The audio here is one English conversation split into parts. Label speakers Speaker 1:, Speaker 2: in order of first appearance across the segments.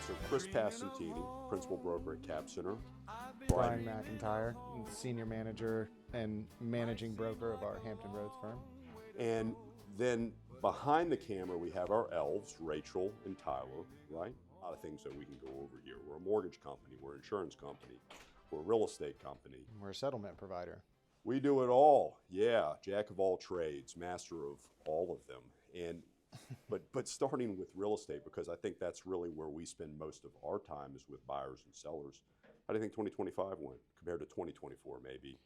Speaker 1: answer. Chris Piacentini, principal broker at CapCenter.
Speaker 2: Brian McIntyre, senior manager and managing broker of our Hampton Roads firm.
Speaker 1: And then behind the camera, we have our elves, Rachel and Tyler, right? A lot of things that we can go over here. We're a mortgage company, we're an insurance company, we're a real estate company.
Speaker 2: We're a settlement provider.
Speaker 1: We do it all. Yeah, jack of all trades, master of all of them. And but starting with real estate, because I think that's really where we spend most of our time is with buyers and sellers. How do you think 2025 went compared to 2024 maybe?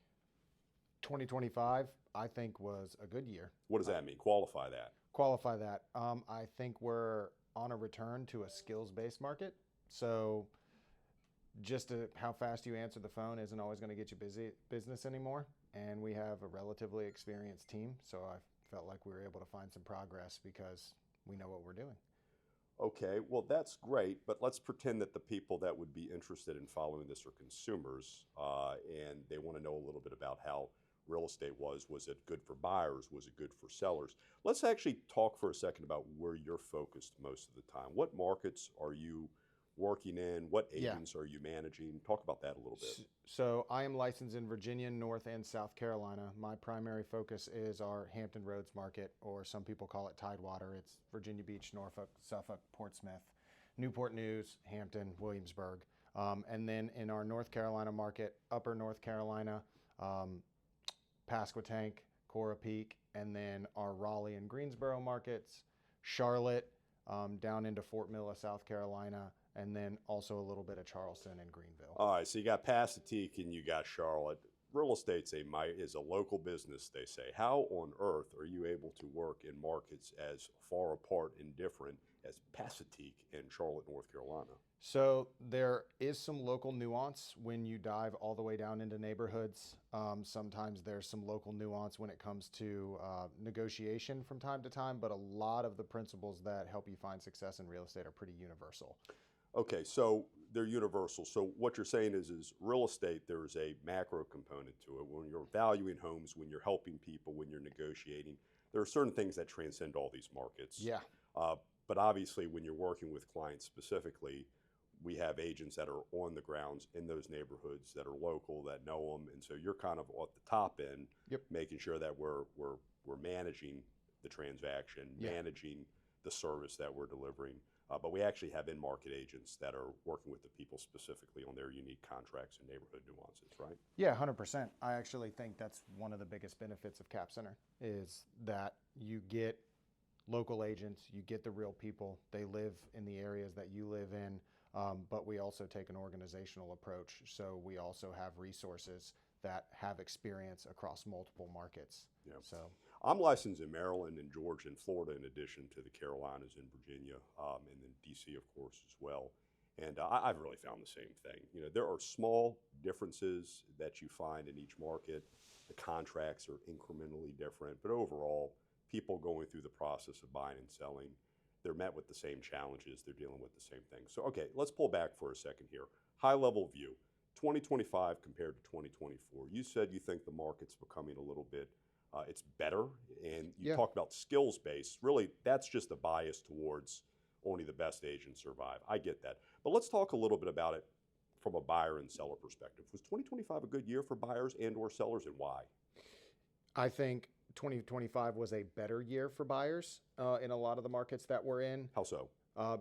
Speaker 2: 2025, I think, was a good year.
Speaker 1: What does that mean? Qualify that.
Speaker 2: Qualify that. I think we're on a return to a skills-based market. So just how fast you answer the phone isn't always going to get you business anymore. And we have a relatively experienced team. So I felt like we were able to find some progress because we know what we're doing.
Speaker 1: Okay, well, that's great, but let's pretend that the people that would be interested in following this are consumers, and they want to know a little bit about how real estate was. Was it good for buyers? Was it good for sellers? Let's actually talk for a second about where you're focused most of the time. What markets are you working in? What agents are you managing? Talk about that a little bit.
Speaker 2: So I am licensed in Virginia, North and South Carolina. My primary focus is our Hampton Roads market, or some people call it Tidewater. It's Virginia Beach, Norfolk, Suffolk, Portsmouth, Newport News, Hampton, Williamsburg. And then in our North Carolina market, Upper North Carolina, Pasquotank, Cora Peak, and then our Raleigh and Greensboro markets, Charlotte, down into Fort Mill, South Carolina, and then also a little bit of Charleston and Greenville.
Speaker 1: All right, so you got Pasadena and you got Charlotte. Real estate is a local business, they say. How on earth are you able to work in markets as far apart and different as Pasadena and Charlotte, North Carolina?
Speaker 2: So there is some local nuance when you dive all the way down into neighborhoods. Sometimes there's some local nuance when it comes to negotiation from time to time, but a lot of the principles that help you find success in real estate are pretty universal.
Speaker 1: Okay, so they're universal. So what you're saying is real estate, there's a macro component to it. When you're valuing homes, when you're helping people, when you're negotiating, there are certain things that transcend all these markets.
Speaker 2: Yeah.
Speaker 1: But obviously, when you're working with clients specifically, we have agents that are on the grounds in those neighborhoods that are local, that know them, and so you're kind of at the top end, making sure that we're managing the transaction, managing the service that we're delivering. But we actually have in-market agents that are working with the people specifically on their unique contracts and neighborhood nuances, right?
Speaker 2: Yeah, 100%. I actually think that's one of the biggest benefits of CapCenter is that you get local agents, you get the real people, they live in the areas that you live in, but we also take an organizational approach. So we also have resources that have experience across multiple markets.
Speaker 1: Yeah.
Speaker 2: So
Speaker 1: I'm licensed in Maryland and Georgia and Florida, in addition to the Carolinas and Virginia, and then DC, of course, as well. And I've really found the same thing. You know, there are small differences that you find in each market. The contracts are incrementally different, but overall, people going through the process of buying and selling, they're met with the same challenges. They're dealing with the same things. So, okay, let's pull back for a second here. High-level view, 2025 compared to 2024. You said you think the market's becoming a little bit it's better, and you talked about skills-based. Really, that's just a bias towards only the best agents survive. I get that. But let's talk a little bit about it from a buyer and seller perspective. Was 2025 a good year for buyers and or sellers, and why?
Speaker 2: I think 2025 was a better year for buyers in a lot of the markets that we're in.
Speaker 1: How so?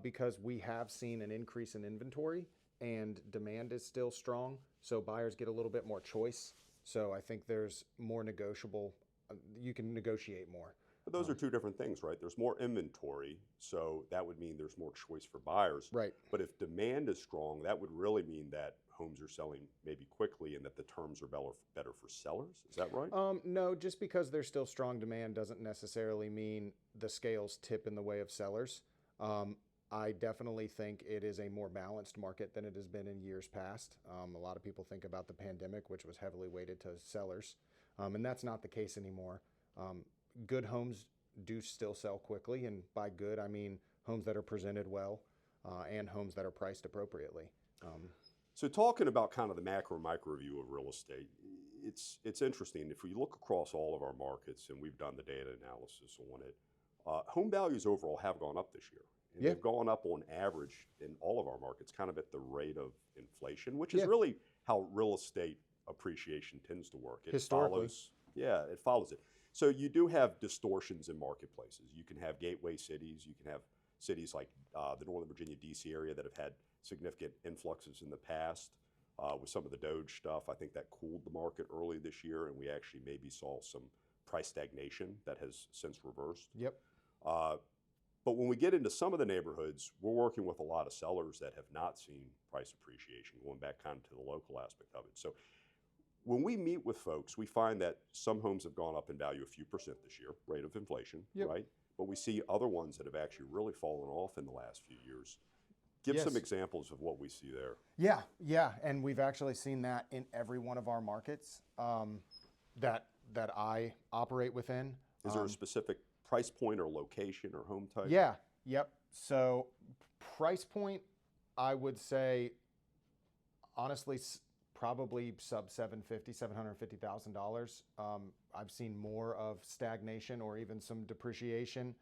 Speaker 2: Because we have seen an increase in inventory and demand is still strong. So buyers get a little bit more choice. So I think there's more negotiable. You can negotiate more.
Speaker 1: But those are two different things, right? There's more inventory, so that would mean there's more choice for buyers.
Speaker 2: Right.
Speaker 1: But if demand is strong, that would really mean that homes are selling maybe quickly and that the terms are better for sellers. Is that right?
Speaker 2: No, just because there's still strong demand doesn't necessarily mean the scales tip in the way of sellers. I definitely think it is a more balanced market than it has been in years past. A lot of people think about the pandemic, which was heavily weighted to sellers. And that's not the case anymore. Good homes do still sell quickly, and by good, I mean homes that are presented well and homes that are priced appropriately.
Speaker 1: So talking about kind of the macro micro view of real estate, it's interesting. If we look across all of our markets, and we've done the data analysis on it, home values overall have gone up this year. and
Speaker 2: Yeah.
Speaker 1: they've gone up on average in all of our markets, kind of at the rate of inflation, which is
Speaker 2: Yeah.
Speaker 1: really how real estate appreciation tends to work. It
Speaker 2: Historically.
Speaker 1: follows, yeah, it follows it. So you do have distortions in marketplaces. You can have gateway cities. You can have cities like the Northern Virginia, D.C. area that have had significant influxes in the past with some of the Doge stuff. I think that cooled the market early this year, and we actually maybe saw some price stagnation that has since reversed.
Speaker 2: Yep.
Speaker 1: But when we get into some of the neighborhoods, we're working with a lot of sellers that have not seen price appreciation, going back kind of to the local aspect of it. So when we meet with folks, we find that some homes have gone up in value a few percent this year, rate of inflation,
Speaker 2: Yep.
Speaker 1: right? But we see other ones that have actually really fallen off in the last few years. Give
Speaker 2: Yes.
Speaker 1: some examples of what we see there.
Speaker 2: Yeah, and we've actually seen that in every one of our markets that I operate within.
Speaker 1: Is there a specific price point or location or home type?
Speaker 2: Yeah, yep. So price point, I would say, honestly, probably sub $750,000. I've seen more of stagnation or even some depreciation.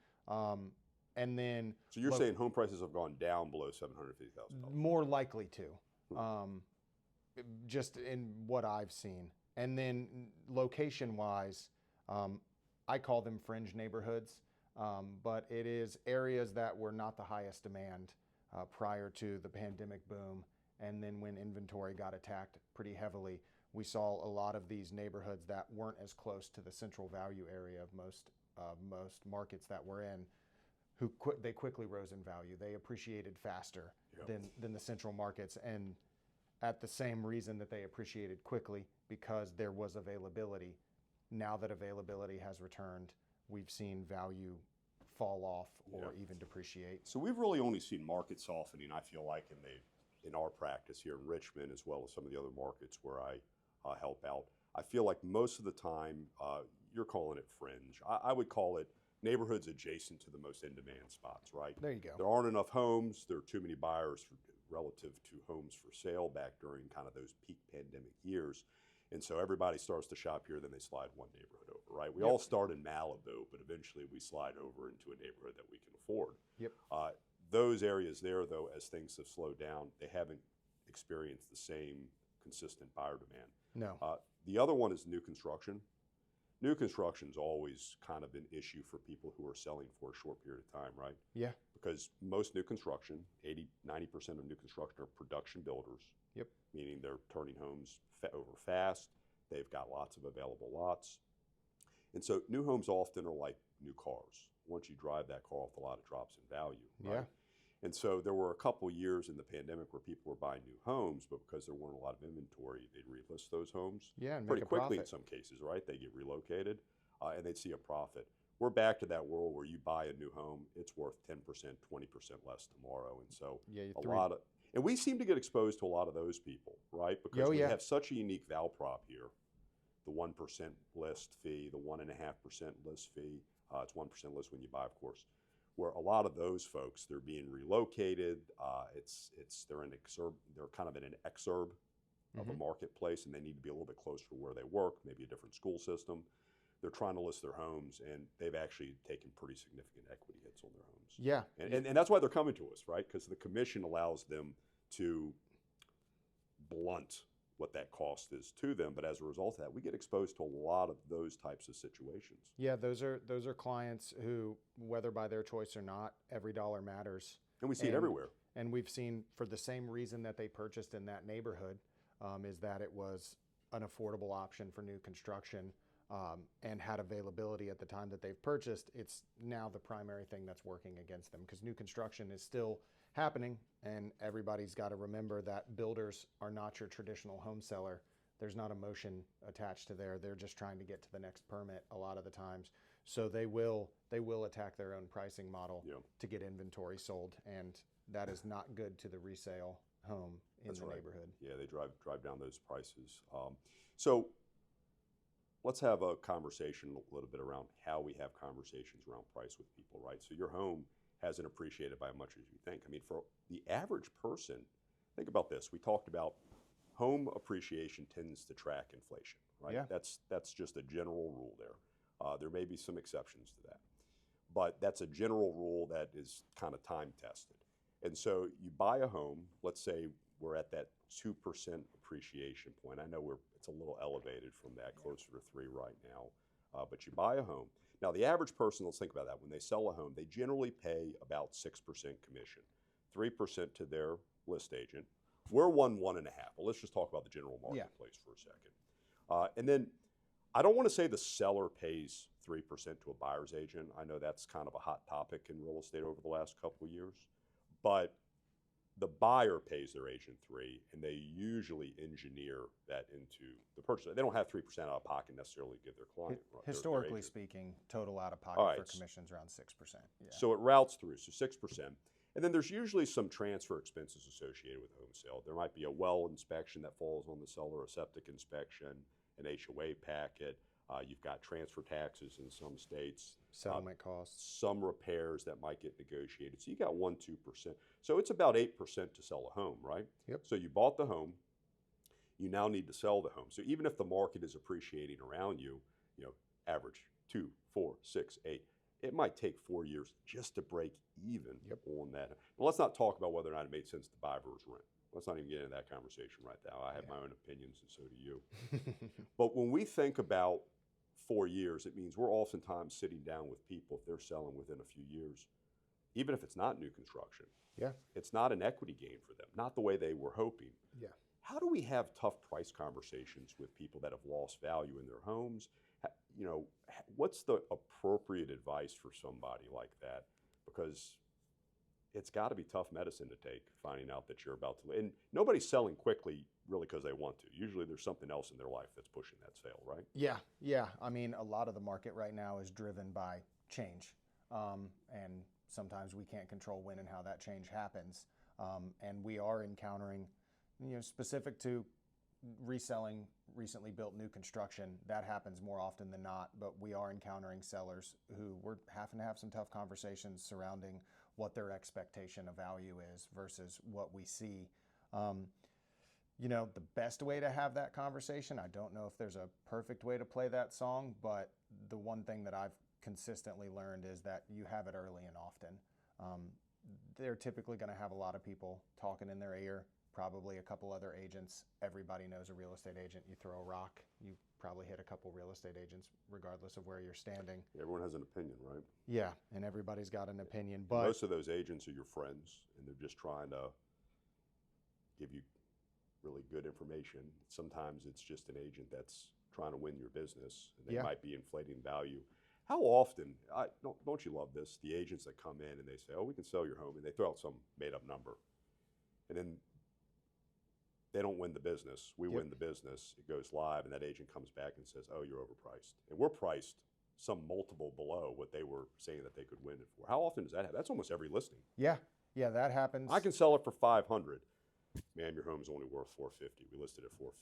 Speaker 2: And then
Speaker 1: So you're saying home prices have gone down below $750,000?
Speaker 2: more likely to, just in what I've seen. And then location-wise, I call them fringe neighborhoods, but it is areas that were not the highest demand prior to the pandemic boom. And then when inventory got attacked pretty heavily, we saw a lot of these neighborhoods that weren't as close to the central value area of most markets that we're in, they quickly rose in value. They appreciated faster than the central markets, and at the same reason that they appreciated quickly, because there was availability. Now that availability has returned, we've seen value fall off or even depreciate.
Speaker 1: So we've really only seen market softening, I feel like, in our practice here in Richmond, as well as some of the other markets where I help out. I feel like most of the time, you're calling it fringe. I would call it neighborhoods adjacent to the most in-demand spots, right?
Speaker 2: There you go.
Speaker 1: There aren't enough homes. There are too many buyers relative to homes for sale back during kind of those peak pandemic years. And so everybody starts to shop here, then they slide one neighborhood over, right? We all start in Malibu, but eventually we slide over into a neighborhood that we can afford.
Speaker 2: Yep.
Speaker 1: Those areas there, though, as things have slowed down, they haven't experienced the same consistent buyer demand.
Speaker 2: No.
Speaker 1: The other one is new construction. New construction's always kind of an issue for people who are selling for a short period of time, right?
Speaker 2: Yeah.
Speaker 1: Because most new construction, 90% of new construction are production builders.
Speaker 2: Yep.
Speaker 1: Meaning they're turning homes over fast. They've got lots of available lots. And so new homes often are like new cars. Once you drive that car off the lot, it drops in value, right?
Speaker 2: Yeah.
Speaker 1: And so there were a couple years in the pandemic where people were buying new homes, but because there weren't a lot of inventory, they'd relist those homes
Speaker 2: Yeah, and
Speaker 1: pretty
Speaker 2: make a
Speaker 1: quickly in
Speaker 2: profit.
Speaker 1: some cases, right? They get relocated and they'd see a profit. We're back to that world where you buy a new home, it's worth 10%, 20% less tomorrow. And so and we seem to get exposed to a lot of those people, right? Because we have such a unique val prop here. The 1% list fee, the 1.5% list fee. It's 1% list when you buy, of course. Where a lot of those folks, they're being relocated. They're kind of in an exurb of a marketplace, and they need to be a little bit closer to where they work, maybe a different school system. They're trying to list their homes, and they've actually taken pretty significant equity hits on their homes.
Speaker 2: Yeah.
Speaker 1: And that's why they're coming to us, right? Because the commission allows them to blunt what that cost is to them. But as a result of that, we get exposed to a lot of those types of situations.
Speaker 2: Yeah, those are clients who, whether by their choice or not, every dollar matters.
Speaker 1: And we see it everywhere.
Speaker 2: And we've seen, for the same reason that they purchased in that neighborhood, is that it was an affordable option for new construction and had availability at the time that they've purchased. It's now the primary thing that's working against them, because new construction is still happening, and everybody's got to remember that builders are not your traditional home seller. There's not emotion attached to there. They're just trying to get to the next permit a lot of the times. So they will attack their own pricing model to get inventory sold, and that is not good to the resale home in the neighborhood.
Speaker 1: Yeah, they drive down those prices. So let's have a conversation a little bit around how we have conversations around price with people, right? So your home hasn't appreciated by as much as you think. I mean, for the average person, think about this. We talked about home appreciation tends to track inflation, right?
Speaker 2: Yeah.
Speaker 1: That's just a general rule there. There may be some exceptions to that. but that's a general rule that is kind of time tested. And so you buy a home, let's say we're at that 2% appreciation point. I know it's a little elevated from that, closer to 3 right now, but you buy a home. Now the average person, let's think about that, when they sell a home, they generally pay about 6% commission, 3% to their list agent. We're 1.5. Well, let's just talk about the general marketplace for a second. And then I don't want to say the seller pays 3% to a buyer's agent. I know that's kind of a hot topic in real estate over the last couple of years, but the buyer pays their agent 3%, and they usually engineer that into the purchase. They don't have 3% out of pocket necessarily to give their client.
Speaker 2: Historically speaking, total out of pocket for commissions around 6%. Yeah.
Speaker 1: So it routes through, so 6%. And then there's usually some transfer expenses associated with a home sale. There might be a well inspection that falls on the seller, a septic inspection, an HOA packet. You've got transfer taxes in some states.
Speaker 2: Settlement costs.
Speaker 1: Some repairs that might get negotiated. So you got 1-2%. So it's about 8% to sell a home, right?
Speaker 2: Yep.
Speaker 1: So you bought the home. You now need to sell the home. So even if the market is appreciating around you, average 2, 4, 6, 8, it might take 4 years just to break even on that. But let's not talk about whether or not it made sense to buy versus rent. Let's not even get into that conversation right now. I have my own opinions, and so do you. But when we think about 4 years, it means we're oftentimes sitting down with people if they're selling within a few years, even if it's not new construction.
Speaker 2: Yeah.
Speaker 1: It's not an equity gain for them, not the way they were hoping.
Speaker 2: Yeah.
Speaker 1: How do we have tough price conversations with people that have lost value in their homes? What's the appropriate advice for somebody like that? Because it's got to be tough medicine to take, finding out that you're about to, and nobody's selling quickly really because they want to. Usually there's something else in their life that's pushing that sale, right?
Speaker 2: Yeah, yeah. I mean, a lot of the market right now is driven by change. And sometimes we can't control when and how that change happens. And we are encountering, specific to reselling recently built new construction, that happens more often than not, but we are encountering sellers who we're having to have some tough conversations surrounding what their expectation of value is versus what we see. The best way to have that conversation, I don't know if there's a perfect way to play that song, but the one thing that I've consistently learned is that you have it early and often. They're typically going to have a lot of people talking in their ear, probably a couple other agents. Everybody knows a real estate agent. You throw a rock, you probably hit a couple real estate agents regardless of where you're standing.
Speaker 1: Everyone has an opinion, right?
Speaker 2: Yeah, and everybody's got an opinion. But
Speaker 1: most of those agents are your friends, and they're just trying to give you really good information. Sometimes it's just an agent that's trying to win your business, and they might be inflating value. How often, don't you love this, the agents that come in and they say, oh, we can sell your home, and they throw out some made-up number. And then they don't win the business. We win the business. It goes live, and that agent comes back and says, oh, you're overpriced. And we're priced some multiple below what they were saying that they could win it for. How often does that happen? That's almost every listing.
Speaker 2: Yeah, that happens.
Speaker 1: I can sell it for $500. Ma'am, your home is only worth $450. We listed at $450.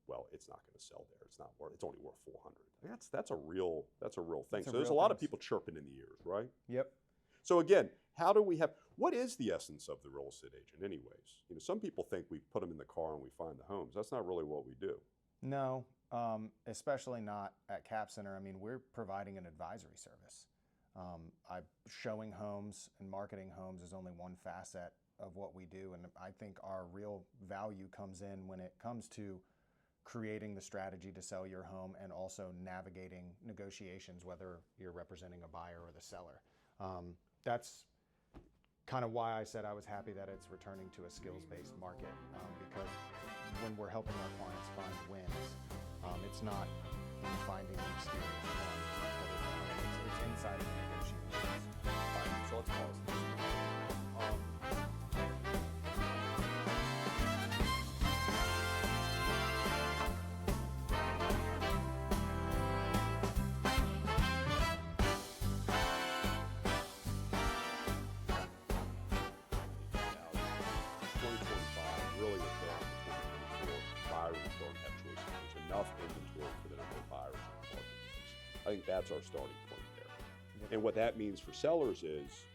Speaker 1: Well, it's not going to sell there. It's not worth. It's only worth $400. That's a real thing. So there's a lot of people chirping in the ears, right?
Speaker 2: Yep.
Speaker 1: So again, how do we have? What is the essence of the real estate agent, anyways? Some people think we put them in the car and we find the homes. That's not really what we do.
Speaker 2: No, especially not at CapCenter. I mean, we're providing an advisory service. Showing homes and marketing homes is only one facet of what we do, and I think our real value comes in when it comes to creating the strategy to sell your home and also navigating negotiations, whether you're representing a buyer or the seller. That's kind of why I said I was happy that it's returning to a skills-based market, because when we're helping our clients find wins, it's not finding an exterior one, it's inside of the negotiations.
Speaker 1: All right, so let's pause this. Inventory for the number of buyers in the marketplace. I think that's our starting point there. Yep. And what that means for sellers is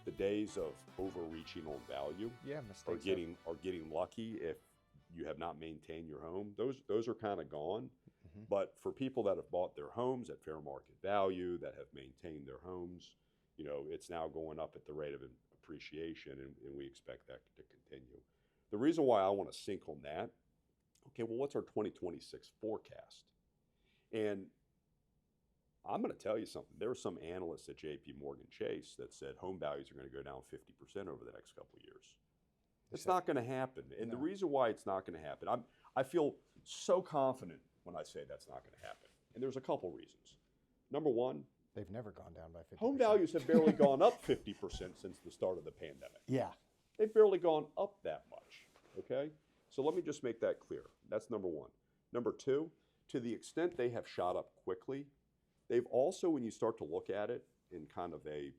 Speaker 1: the days of overreaching on value are getting lucky if you have not maintained your home. Those are kind of gone. But for people that have bought their homes at fair market value, that have maintained their homes, it's now going up at the rate of appreciation, and we expect that to continue. The reason why I want to sink on that, okay, well, what's our 2026 forecast? And I'm going to tell you something. There were some analysts at JP Morgan Chase that said home values are going to go down 50% over the next couple of years. It's not going to happen. And the reason why it's not going to happen, I feel so confident when I say that's not going to happen. And there's a couple reasons. Number one,
Speaker 2: they've never gone down by 50%.
Speaker 1: Home values have barely gone up 50% since the start of the pandemic.
Speaker 2: Yeah.
Speaker 1: They've barely gone up that much, okay? So let me just make that clear. That's number one. Number two, to the extent they have shot up quickly, they've also, when you start to look at it in kind of a...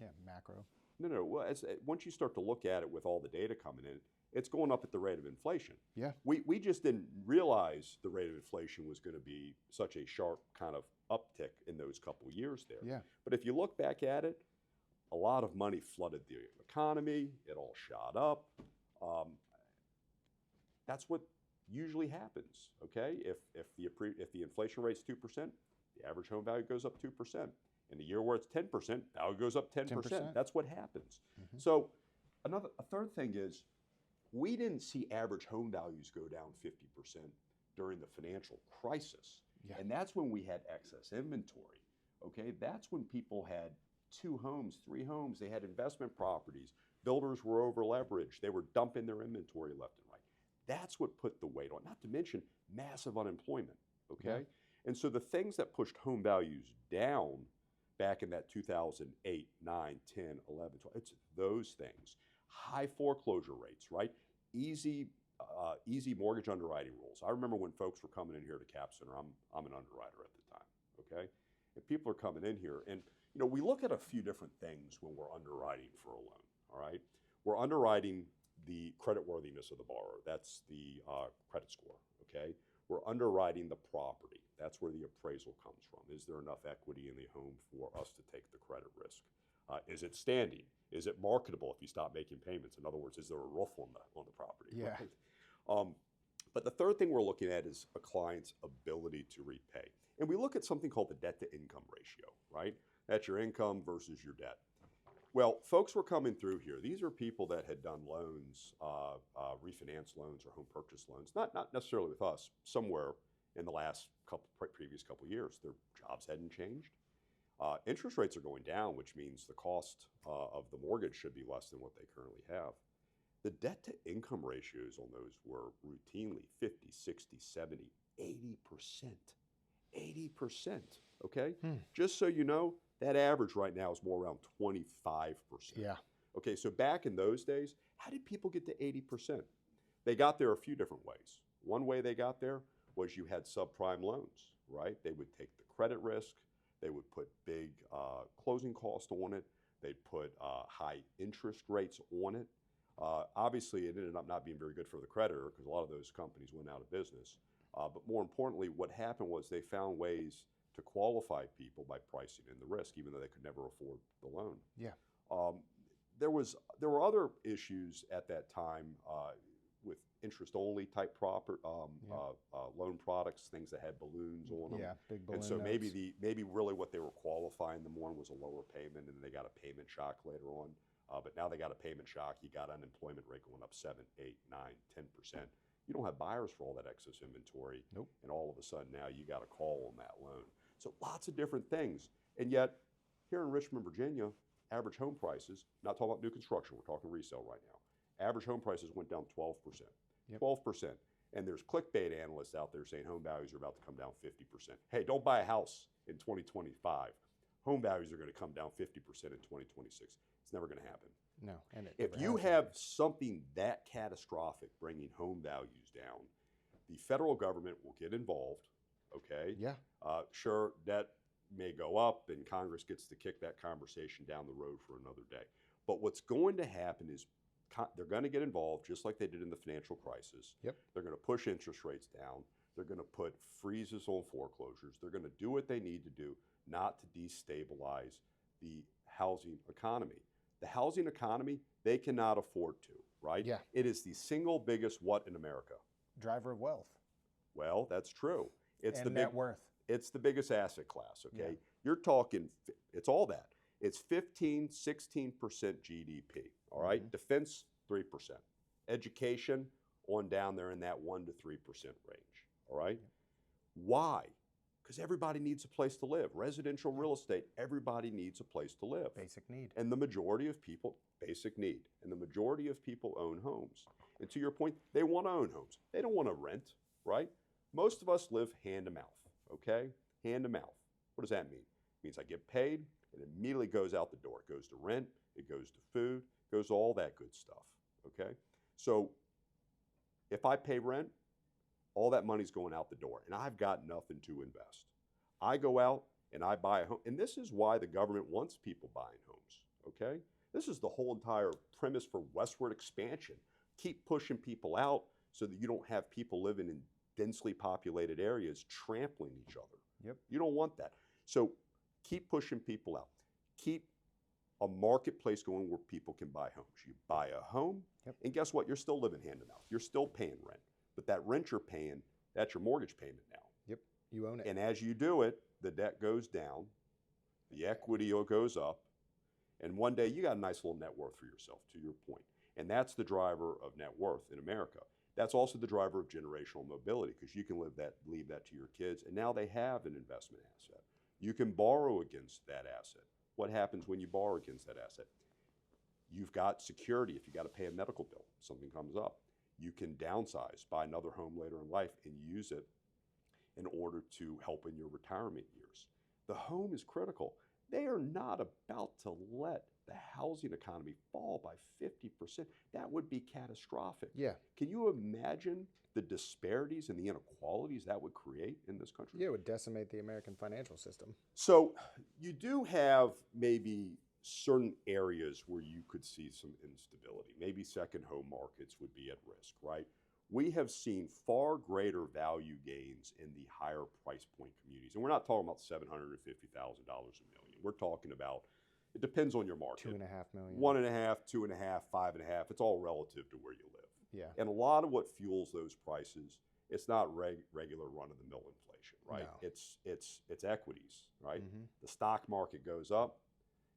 Speaker 2: Yeah, macro.
Speaker 1: No. Well, once you start to look at it with all the data coming in, it's going up at the rate of inflation.
Speaker 2: Yeah.
Speaker 1: We just didn't realize the rate of inflation was going to be such a sharp kind of uptick in those couple of years there.
Speaker 2: Yeah.
Speaker 1: But if you look back at it, a lot of money flooded the economy. It all shot up. That's what usually happens, okay? If the inflation rate's 2%, the average home value goes up 2%. In the year where it's 10%, value goes up 10%. That's what happens. Mm-hmm. So a third thing is, we didn't see average home values go down 50% during the financial crisis.
Speaker 2: Yeah.
Speaker 1: And that's when we had excess inventory, okay? That's when people had 2 homes, 3 homes, they had investment properties, builders were over leveraged, they were dumping their inventory left and right. That's what put the weight on, not to mention massive unemployment, okay? Yeah. And so the things that pushed home values down back in that 2008, 9, 10, 11, 12, it's those things. High foreclosure rates, right? Easy mortgage underwriting rules. I remember when folks were coming in here to CapCenter, I'm an underwriter at the time, okay? And people are coming in here, and we look at a few different things when we're underwriting for a loan, all right? We're underwriting the creditworthiness of the borrower. That's the credit score, okay? We're underwriting the property. That's where the appraisal comes from. Is there enough equity in the home for us to take the credit risk? Is it standing? Is it marketable if you stop making payments? In other words, is there a roof on the property?
Speaker 2: Yeah.
Speaker 1: Right? But the third thing we're looking at is a client's ability to repay. And we look at something called the debt-to-income ratio, right? That's your income versus your debt. Well, folks were coming through here. These are people that had done loans, refinance loans or home purchase loans, not necessarily with us, somewhere in the last previous couple of years. Their jobs hadn't changed. Interest rates are going down, which means the cost of the mortgage should be less than what they currently have. The debt-to-income ratios on those were routinely 50, 60, 70, 80%. 80%, okay? Just so you know, that average right now is more around 25%.
Speaker 2: Yeah.
Speaker 1: Okay, so back in those days, how did people get to 80%? They got there a few different ways. One way they got there was you had subprime loans, right? They would take the credit risk. They would put big closing costs on it. They'd put high interest rates on it. Obviously, it ended up not being very good for the creditor because a lot of those companies went out of business. But more importantly, what happened was they found ways to qualify people by pricing in the risk, even though they could never afford the loan.
Speaker 2: Yeah.
Speaker 1: There were other issues at that time with interest-only type loan products, things that had balloons on them.
Speaker 2: Yeah, big balloon
Speaker 1: And so
Speaker 2: notes.
Speaker 1: maybe really what they were qualifying them on was a lower payment, and then they got a payment shock later on. But now they got a payment shock. You got unemployment rate going up 7, 8, 9, 10%. You don't have buyers for all that excess inventory.
Speaker 2: Nope.
Speaker 1: And all of a sudden now you got a call on that loan. So lots of different things. And yet here in Richmond, Virginia, average home prices, not talking about new construction, we're talking resale right now. Average home prices went down 12%.
Speaker 2: Yep.
Speaker 1: 12%. And there's clickbait analysts out there saying home values are about to come down 50%. Hey, don't buy a house in 2025. Home values are going to come down 50% in 2026. It's never going to happen.
Speaker 2: No. And
Speaker 1: if you have something that catastrophic bringing home values down, the federal government will get involved, okay?
Speaker 2: Yeah.
Speaker 1: Sure, debt may go up and Congress gets to kick that conversation down the road for another day. But what's going to happen is they're going to get involved just like they did in the financial crisis.
Speaker 2: Yep.
Speaker 1: They're going to push interest rates down. They're going to put freezes on foreclosures. They're going to do what they need to do not to destabilize the housing economy. The housing economy, they cannot afford to, right?
Speaker 2: Yeah.
Speaker 1: It is the single biggest what in America?
Speaker 2: Driver of wealth.
Speaker 1: Well, that's true. It's
Speaker 2: and net worth.
Speaker 1: It's the biggest asset class, okay?
Speaker 2: Yeah.
Speaker 1: You're talking, it's all that. It's 15, 16% GDP, all right? Defense, 3%. Education, on down there in that 1 to 3% range, all right? Why? Because everybody needs a place to live. Residential real estate, everybody needs a place to live.
Speaker 2: Basic need.
Speaker 1: And the majority of people, basic need, and the majority of people own homes. And to your point, they want to own homes. They don't want to rent, right? Most of us live hand to mouth, okay? Hand to mouth. What does that mean? It means I get paid, and it immediately goes out the door. It goes to rent, it goes to food, it goes to all that good stuff, okay? So if I pay rent, all that money's going out the door, and I've got nothing to invest. I go out and I buy a home, and this is why the government wants people buying homes, okay? This is the whole entire premise for westward expansion. Keep pushing people out so that you don't have people living in densely populated areas trampling each other.
Speaker 2: Yep.
Speaker 1: You don't want that. So keep pushing people out. Keep a marketplace going where people can buy homes. You buy a home, and guess what? You're still living hand to mouth. You're still paying rent. But that rent you're paying, that's your mortgage payment now.
Speaker 2: Yep, you own it.
Speaker 1: And as you do it, the debt goes down, the equity goes up, and one day you got a nice little net worth for yourself, to your point. And that's the driver of net worth in America. That's also the driver of generational mobility, because you can leave that to your kids, and now they have an investment asset. You can borrow against that asset. What happens when you borrow against that asset? You've got security if you got to pay a medical bill, something comes up. You can downsize, buy another home later in life, and use it in order to help in your retirement years. The home is critical. They are not about to let the housing economy fall by 50%. That would be catastrophic.
Speaker 2: Yeah.
Speaker 1: Can you imagine the disparities and the inequalities that would create in this country?
Speaker 2: Yeah, it would decimate the American financial system.
Speaker 1: So you do have maybe certain areas where you could see some instability. Maybe second home markets would be at risk, right? We have seen far greater value gains in the higher price point communities. And we're not talking about $750,000 a million. We're talking about, it depends on your market.
Speaker 2: 2.5 million.
Speaker 1: 1.5, 2.5, 5.5. It's all relative to where you live.
Speaker 2: Yeah.
Speaker 1: And a lot of what fuels those prices, it's not regular run-of-the-mill inflation, right?
Speaker 2: No.
Speaker 1: It's equities, right? The stock market goes up,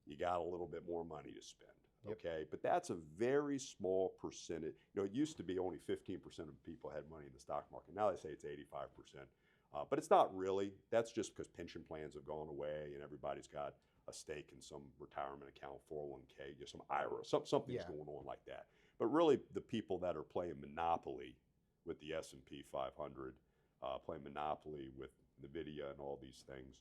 Speaker 1: you got a little bit more money to spend, okay? But that's a very small percentage. You know, it used to be only 15% of people had money in the stock market. Now they say it's 85%. But it's not really. That's just because pension plans have gone away and everybody's got a stake in some retirement account, 401k, just some IRA, something's going on like that. But really, the people that are playing Monopoly with the S&P 500, playing Monopoly with NVIDIA and all these things,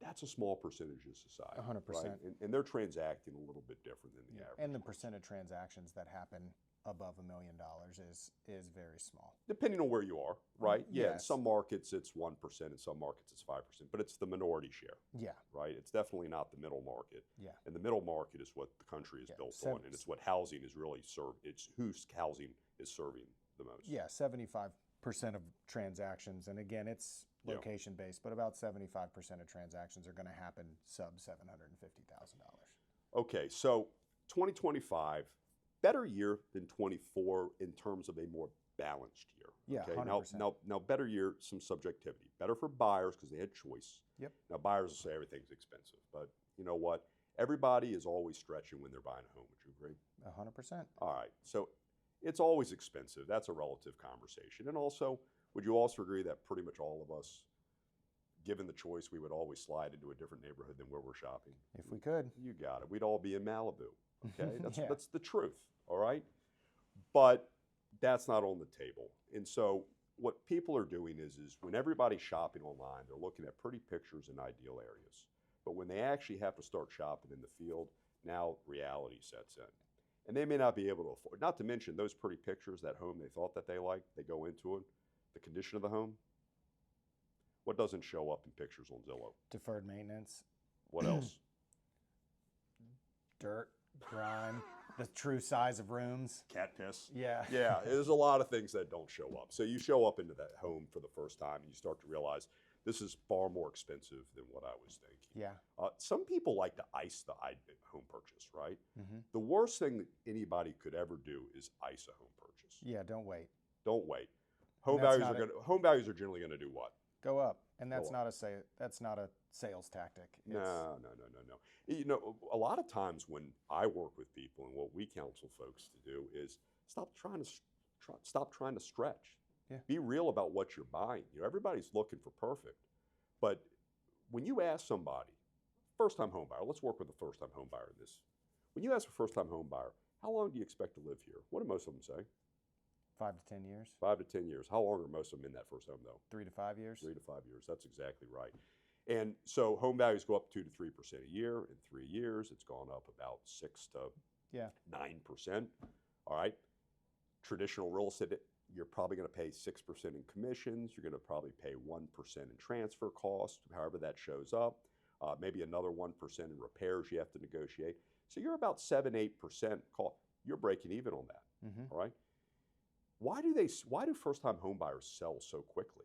Speaker 1: that's a small percentage of society.
Speaker 2: 100%.
Speaker 1: Right? And they're transacting a little bit different than the average.
Speaker 2: And the percent of transactions that happen above $1 million is very small.
Speaker 1: Depending on where you are, right? Yeah, in
Speaker 2: Yes.
Speaker 1: some markets it's 1%, in some markets it's 5%, but it's the minority share.
Speaker 2: Yeah.
Speaker 1: Right? It's definitely not the middle market.
Speaker 2: Yeah.
Speaker 1: And the middle market is what the country is built on, and it's what housing is really served. It's whose housing is serving the most.
Speaker 2: Yeah, 75% of transactions, and again, it's location based, but about 75% of transactions are going to happen sub $750,000.
Speaker 1: Okay, so 2025, better year than 24 in terms of a more balanced year.
Speaker 2: Yeah,
Speaker 1: okay?
Speaker 2: 100%.
Speaker 1: Now, better year, some subjectivity. Better for buyers because they had choice.
Speaker 2: Yep.
Speaker 1: Now, buyers will say everything's expensive, but you know what? Everybody is always stretching when they're buying a home. Would you agree?
Speaker 2: 100%.
Speaker 1: All right, so it's always expensive. That's a relative conversation. And also, would you also agree that pretty much all of us, given the choice, we would always slide into a different neighborhood than where we're shopping?
Speaker 2: If we could.
Speaker 1: You got it. We'd all be in Malibu. Okay,
Speaker 2: Yeah.
Speaker 1: that's the truth. All right, but that's not on the table. And so what people are doing is when everybody's shopping online, they're looking at pretty pictures in ideal areas. But when they actually have to start shopping in the field, now reality sets in. And they may not be able to afford, not to mention those pretty pictures, that home they thought that they liked, they go into it, the condition of the home. What doesn't show up in pictures on Zillow?
Speaker 2: Deferred maintenance.
Speaker 1: What else?
Speaker 2: Dirt, grime, the true size of rooms.
Speaker 1: Cat piss.
Speaker 2: Yeah.
Speaker 1: Yeah, there's a lot of things that don't show up. So you show up into that home for the first time and you start to realize this is far more expensive than what I was thinking.
Speaker 2: Yeah.
Speaker 1: Some people like to ice the home purchase, right? The worst thing that anybody could ever do is ice a home purchase.
Speaker 2: Yeah, don't wait.
Speaker 1: Don't wait. Home
Speaker 2: that's
Speaker 1: values
Speaker 2: not
Speaker 1: are generally going to do what?
Speaker 2: Go up. And that's not a sales tactic.
Speaker 1: No. You know, a lot of times when I work with people, and what we counsel folks to do is stop trying to stretch.
Speaker 2: Yeah.
Speaker 1: Be real about what you're buying. You know, everybody's looking for perfect, but when you ask somebody, first-time home buyer, let's work with a first-time home buyer in this. When you ask a first-time home buyer, how long do you expect to live here? What do most of them say?
Speaker 2: 5 to 10 years.
Speaker 1: 5 to 10 years. How long are most of them in that first home, though?
Speaker 2: 3 to 5 years.
Speaker 1: 3 to 5 years. That's exactly right. And so home values go up 2 to 3% a year. In 3 years, it's gone up about 6 to 9%. All right. Traditional real estate, you're probably going to pay 6% in commissions. You're going to probably pay 1% in transfer costs, however that shows up. Maybe another 1% in repairs you have to negotiate. So you're about 7-8% cost. You're breaking even on that.
Speaker 2: Mm-hmm.
Speaker 1: All right. Why do first-time home buyers sell so quickly?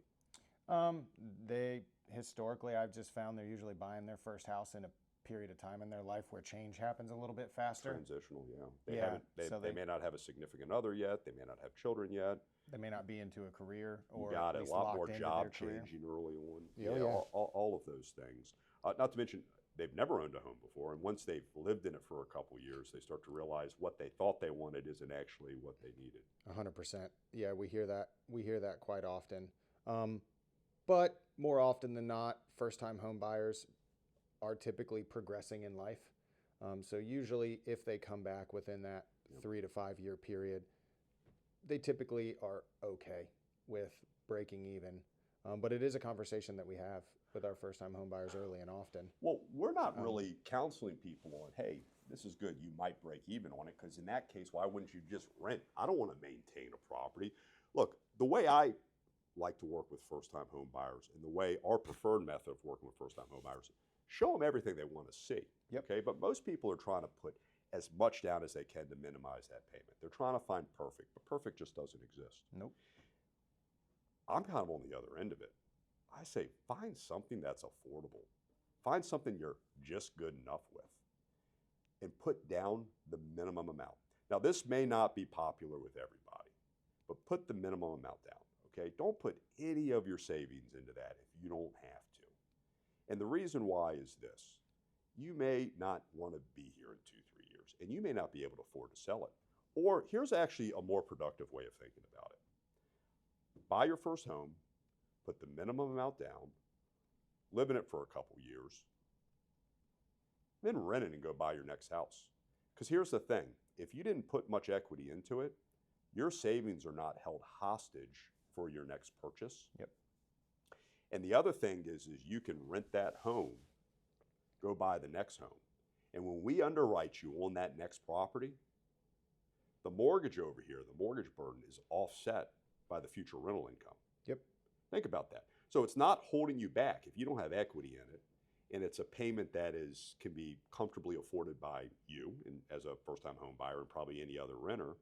Speaker 2: Historically, I've just found they're usually buying their first house in a period of time in their life where change happens a little bit faster.
Speaker 1: Transitional, yeah. They may not have a signif significant yet. They may not have children yet.
Speaker 2: They may not be into a career, or
Speaker 1: you got
Speaker 2: at
Speaker 1: it.
Speaker 2: least
Speaker 1: A lot
Speaker 2: locked
Speaker 1: more
Speaker 2: into
Speaker 1: job
Speaker 2: their career.
Speaker 1: changing early on.
Speaker 2: Yeah.
Speaker 1: All of those things. Not to mention, they've never owned a home before, and once they've lived in it for a couple years, they start to realize what they thought they wanted isn't actually what they needed.
Speaker 2: 100%. Yeah, we hear that. We hear that quite often. But more often than not, first-time home buyers are typically progressing in life. So usually, if they come back within that 3 to 5 year period, they typically are okay with breaking even. But it is a conversation that we have with our first-time home buyers early and often.
Speaker 1: Well, we're not really counseling people on, hey, this is good, you might break even on it, because in that case, why wouldn't you just rent? I don't want to maintain a property. Look, the way I like to work with first-time home buyers, and the way our preferred method of working with first-time home buyers, show them everything they want to see.
Speaker 2: Yep.
Speaker 1: Okay, but most people are trying to put as much down as they can to minimize that payment. They're trying to find perfect, but perfect just doesn't exist.
Speaker 2: Nope.
Speaker 1: I'm kind of on the other end of it. I say find something that's affordable. Find something you're just good enough with, and put down the minimum amount. Now, this may not be popular with everybody, but put the minimum amount down. Okay, don't put any of your savings into that if you don't have to. And the reason why is this. You may not want to be here in 2-3 years, and you may not be able to afford to sell it. Or here's actually a more productive way of thinking about it. Buy your first home, put the minimum amount down, live in it for a couple years, then rent it and go buy your next house. Because here's the thing. If you didn't put much equity into it, your savings are not held hostage for your next purchase.
Speaker 2: Yep.
Speaker 1: And the other thing is you can rent that home, go buy the next home. And when we underwrite you on that next property, the mortgage over here, the mortgage burden is offset by the future rental income.
Speaker 2: Yep.
Speaker 1: Think about that. So it's not holding you back if you don't have equity in it, and it's a payment that can be comfortably afforded by you and as a first-time home buyer and probably any other renter.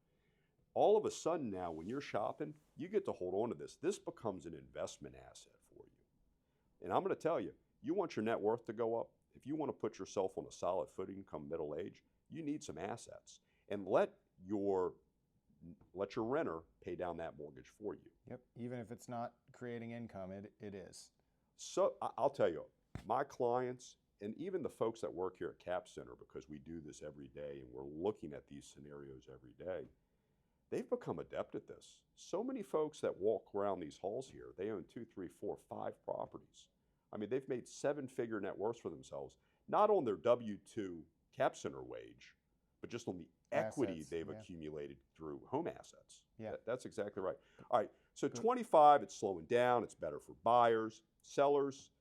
Speaker 1: All of a sudden now, when you're shopping, you get to hold on to this. This becomes an investment asset for you. And I'm going to tell you, you want your net worth to go up. If you want to put yourself on a solid footing come middle age, you need some assets. And let your renter pay down that mortgage for you.
Speaker 2: Yep. Even if it's not creating income, it is.
Speaker 1: So I'll tell you, my clients and even the folks that work here at CapCenter, because we do this every day and we're looking at these scenarios every day, they've become adept at this. So many folks that walk around these halls here, they own 2, 3, 4, 5 properties. I mean, they've made 7-figure net worths for themselves, not on their W-2 CapCenter wage, but just on the equity
Speaker 2: Assets,
Speaker 1: they've
Speaker 2: yeah.
Speaker 1: accumulated through home assets.
Speaker 2: Yeah.
Speaker 1: That's exactly right. All right, so 25, it's slowing down. It's better for buyers. Sellers,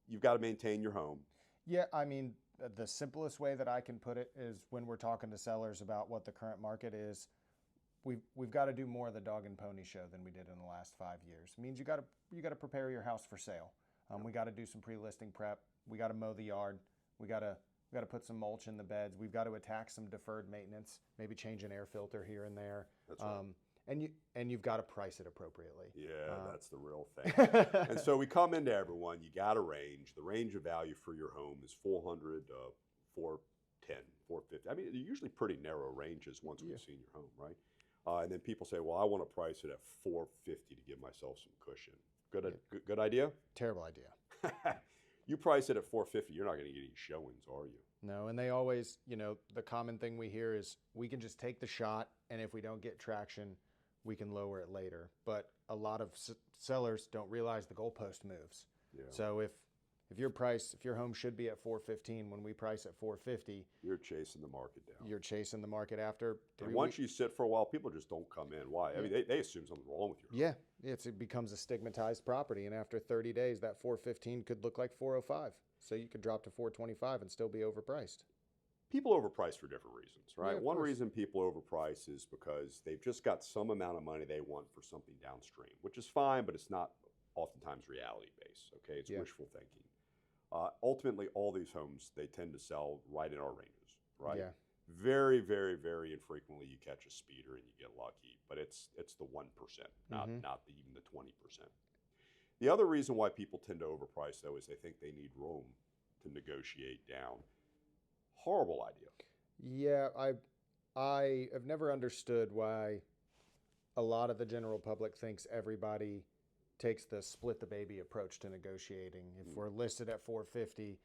Speaker 1: you've got to maintain your home.
Speaker 2: Yeah, I mean, the simplest way that I can put it is when we're talking to sellers about what the current market is, we've got to do more of the dog and pony show than we did in the last 5 years. It means you got to prepare your house for sale. We got to do some pre-listing prep. We got to mow the yard. We got to put some mulch in the beds. We've got to attack some deferred maintenance. Maybe change an air filter here and there.
Speaker 1: That's right.
Speaker 2: And you've got to price it appropriately.
Speaker 1: Yeah, that's the real thing. And so we come into everyone. You got a range. The range of value for your home is 400 to 410, 450. I mean, they're usually pretty narrow ranges once we've seen your home, right? And then people say, well, I want to price it at 450 to give myself some cushion. Good idea?
Speaker 2: Terrible idea.
Speaker 1: You price it at 450, you're not going to get any showings, are you?
Speaker 2: No, and they always, the common thing we hear is we can just take the shot, and if we don't get traction, we can lower it later. But a lot of sellers don't realize the goalpost moves.
Speaker 1: Yeah.
Speaker 2: So if your home should be at 415, when we price at 450,
Speaker 1: you're chasing the market down.
Speaker 2: You're chasing the market after 3
Speaker 1: And once you sit for a while, people just don't come in. Why? I mean, they assume something's wrong with you.
Speaker 2: Yeah, it becomes a stigmatized property, and after 30 days, that 415 could look like 405. So you could drop to 425 and still be overpriced.
Speaker 1: People overprice for different reasons, right?
Speaker 2: Yeah,
Speaker 1: One reason people overprice is because they've just got some amount of money they want for something downstream, which is fine, but it's not oftentimes reality-based, okay? It's wishful thinking. Ultimately, all these homes, they tend to sell right in our ranges, right?
Speaker 2: Yeah.
Speaker 1: Very, very, very infrequently you catch a speeder and you get lucky, but it's the 1%, not even the 20%. The other reason why people tend to overprice, though, is they think they need room to negotiate down. Horrible idea.
Speaker 2: Yeah, I have never understood why a lot of the general public thinks everybody takes the split the baby approach to negotiating. If we're listed at 450,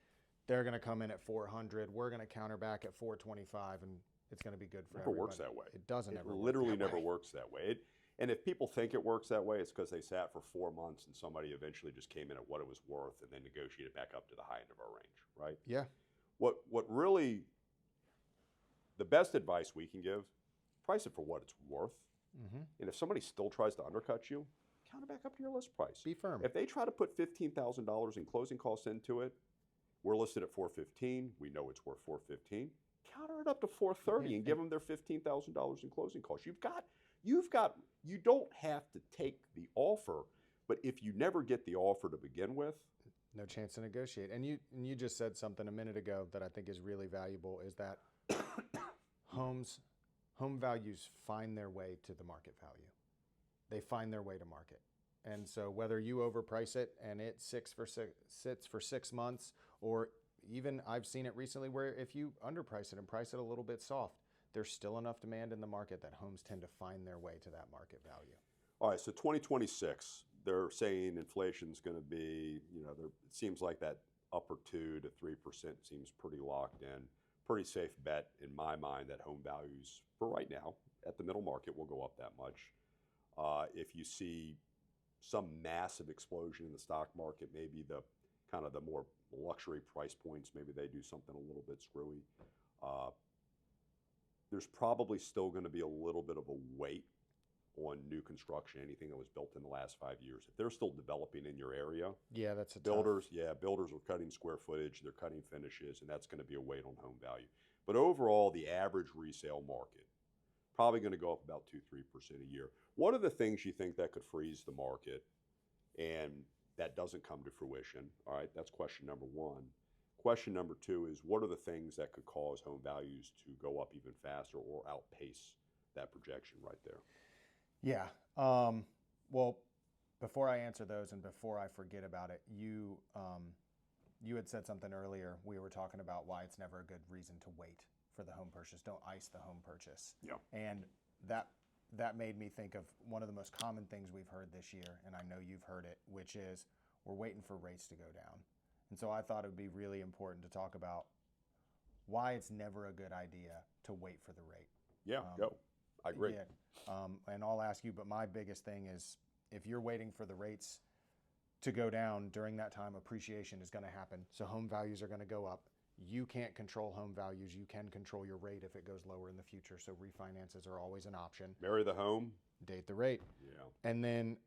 Speaker 2: they're going to come in at 400. We're going to counter back at 425, and it's going to be good for everybody.
Speaker 1: It never works that way.
Speaker 2: It doesn't ever work that way.
Speaker 1: It literally never works that way. And if people think it works that way, it's because they sat for 4 months and somebody eventually just came in at what it was worth and then negotiated back up to the high end of our range, right?
Speaker 2: Yeah.
Speaker 1: What really, the best advice we can give, price it for what it's worth.
Speaker 2: Mm-hmm.
Speaker 1: And if somebody still tries to undercut you, counter back up to your list price.
Speaker 2: Be firm.
Speaker 1: If they try to put $15,000 in closing costs into it, we're listed at 415. We know it's worth 415. Counter it up to 430 and give them their $15,000 in closing costs. You don't have to take the offer, but if you never get the offer to begin with,
Speaker 2: no chance to negotiate. And you just said something a minute ago that I think is really valuable, is that home values find their way to the market value. They find their way to market. And so whether you overprice it and it sits for 6 months, or even I've seen it recently where if you underprice it and price it a little bit soft, there's still enough demand in the market that homes tend to find their way to that market value.
Speaker 1: All right, so 2026, they're saying inflation's going to be, it seems like that upper 2 to 3% seems pretty locked in. Pretty safe bet in my mind that home values for right now at the middle market will go up that much. If you see some massive explosion in the stock market, maybe the kind of the more luxury price points, maybe they do something a little bit screwy. There's probably still going to be a little bit of a weight on new construction, anything that was built in the last 5 years. If they're still developing in your area,
Speaker 2: yeah, that's a
Speaker 1: builders are cutting square footage, they're cutting finishes, and that's going to be a weight on home value. But overall, the average resale market probably going to go up about 2-3% a year. What are the things you think that could freeze the market and that doesn't come to fruition? All right, that's question number one. Question number two is, what are the things that could cause home values to go up even faster or outpace that projection right there?
Speaker 2: Yeah. Well, before I answer those and before I forget about it, you had said something earlier. We were talking about why it's never a good reason to wait for the home purchase. Don't ice the home purchase.
Speaker 1: Yeah.
Speaker 2: And that made me think of one of the most common things we've heard this year, and I know you've heard it, which is we're waiting for rates to go down. And so I thought it would be really important to talk about why it's never a good idea to wait for the rate.
Speaker 1: Yeah, go. I agree.
Speaker 2: Yeah. And I'll ask you, but my biggest thing is if you're waiting for the rates to go down during that time, appreciation is going to happen. So home values are going to go up. You can't control home values. You can control your rate if it goes lower in the future. So refinances are always an option.
Speaker 1: Marry the home.
Speaker 2: Date the rate.
Speaker 1: Yeah.
Speaker 2: And then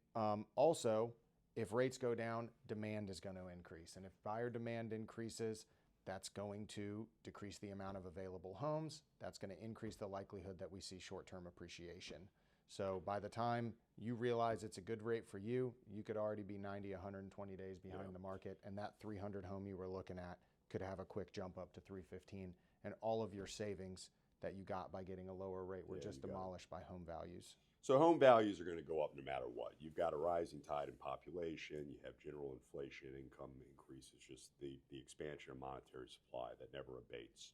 Speaker 2: also, if rates go down, demand is going to increase. And if buyer demand increases, that's going to decrease the amount of available homes. That's going to increase the likelihood that we see short-term appreciation. So by the time you realize it's a good rate for you, you could already be 90, 120 days behind the market. And that 300 home you were looking at could have a quick jump up to 315. And all of your savings that you got by getting a lower rate were just demolished by home values.
Speaker 1: So home values are going to go up no matter what. You've got a rising tide in population. You have general inflation, income increases, just the expansion of monetary supply that never abates.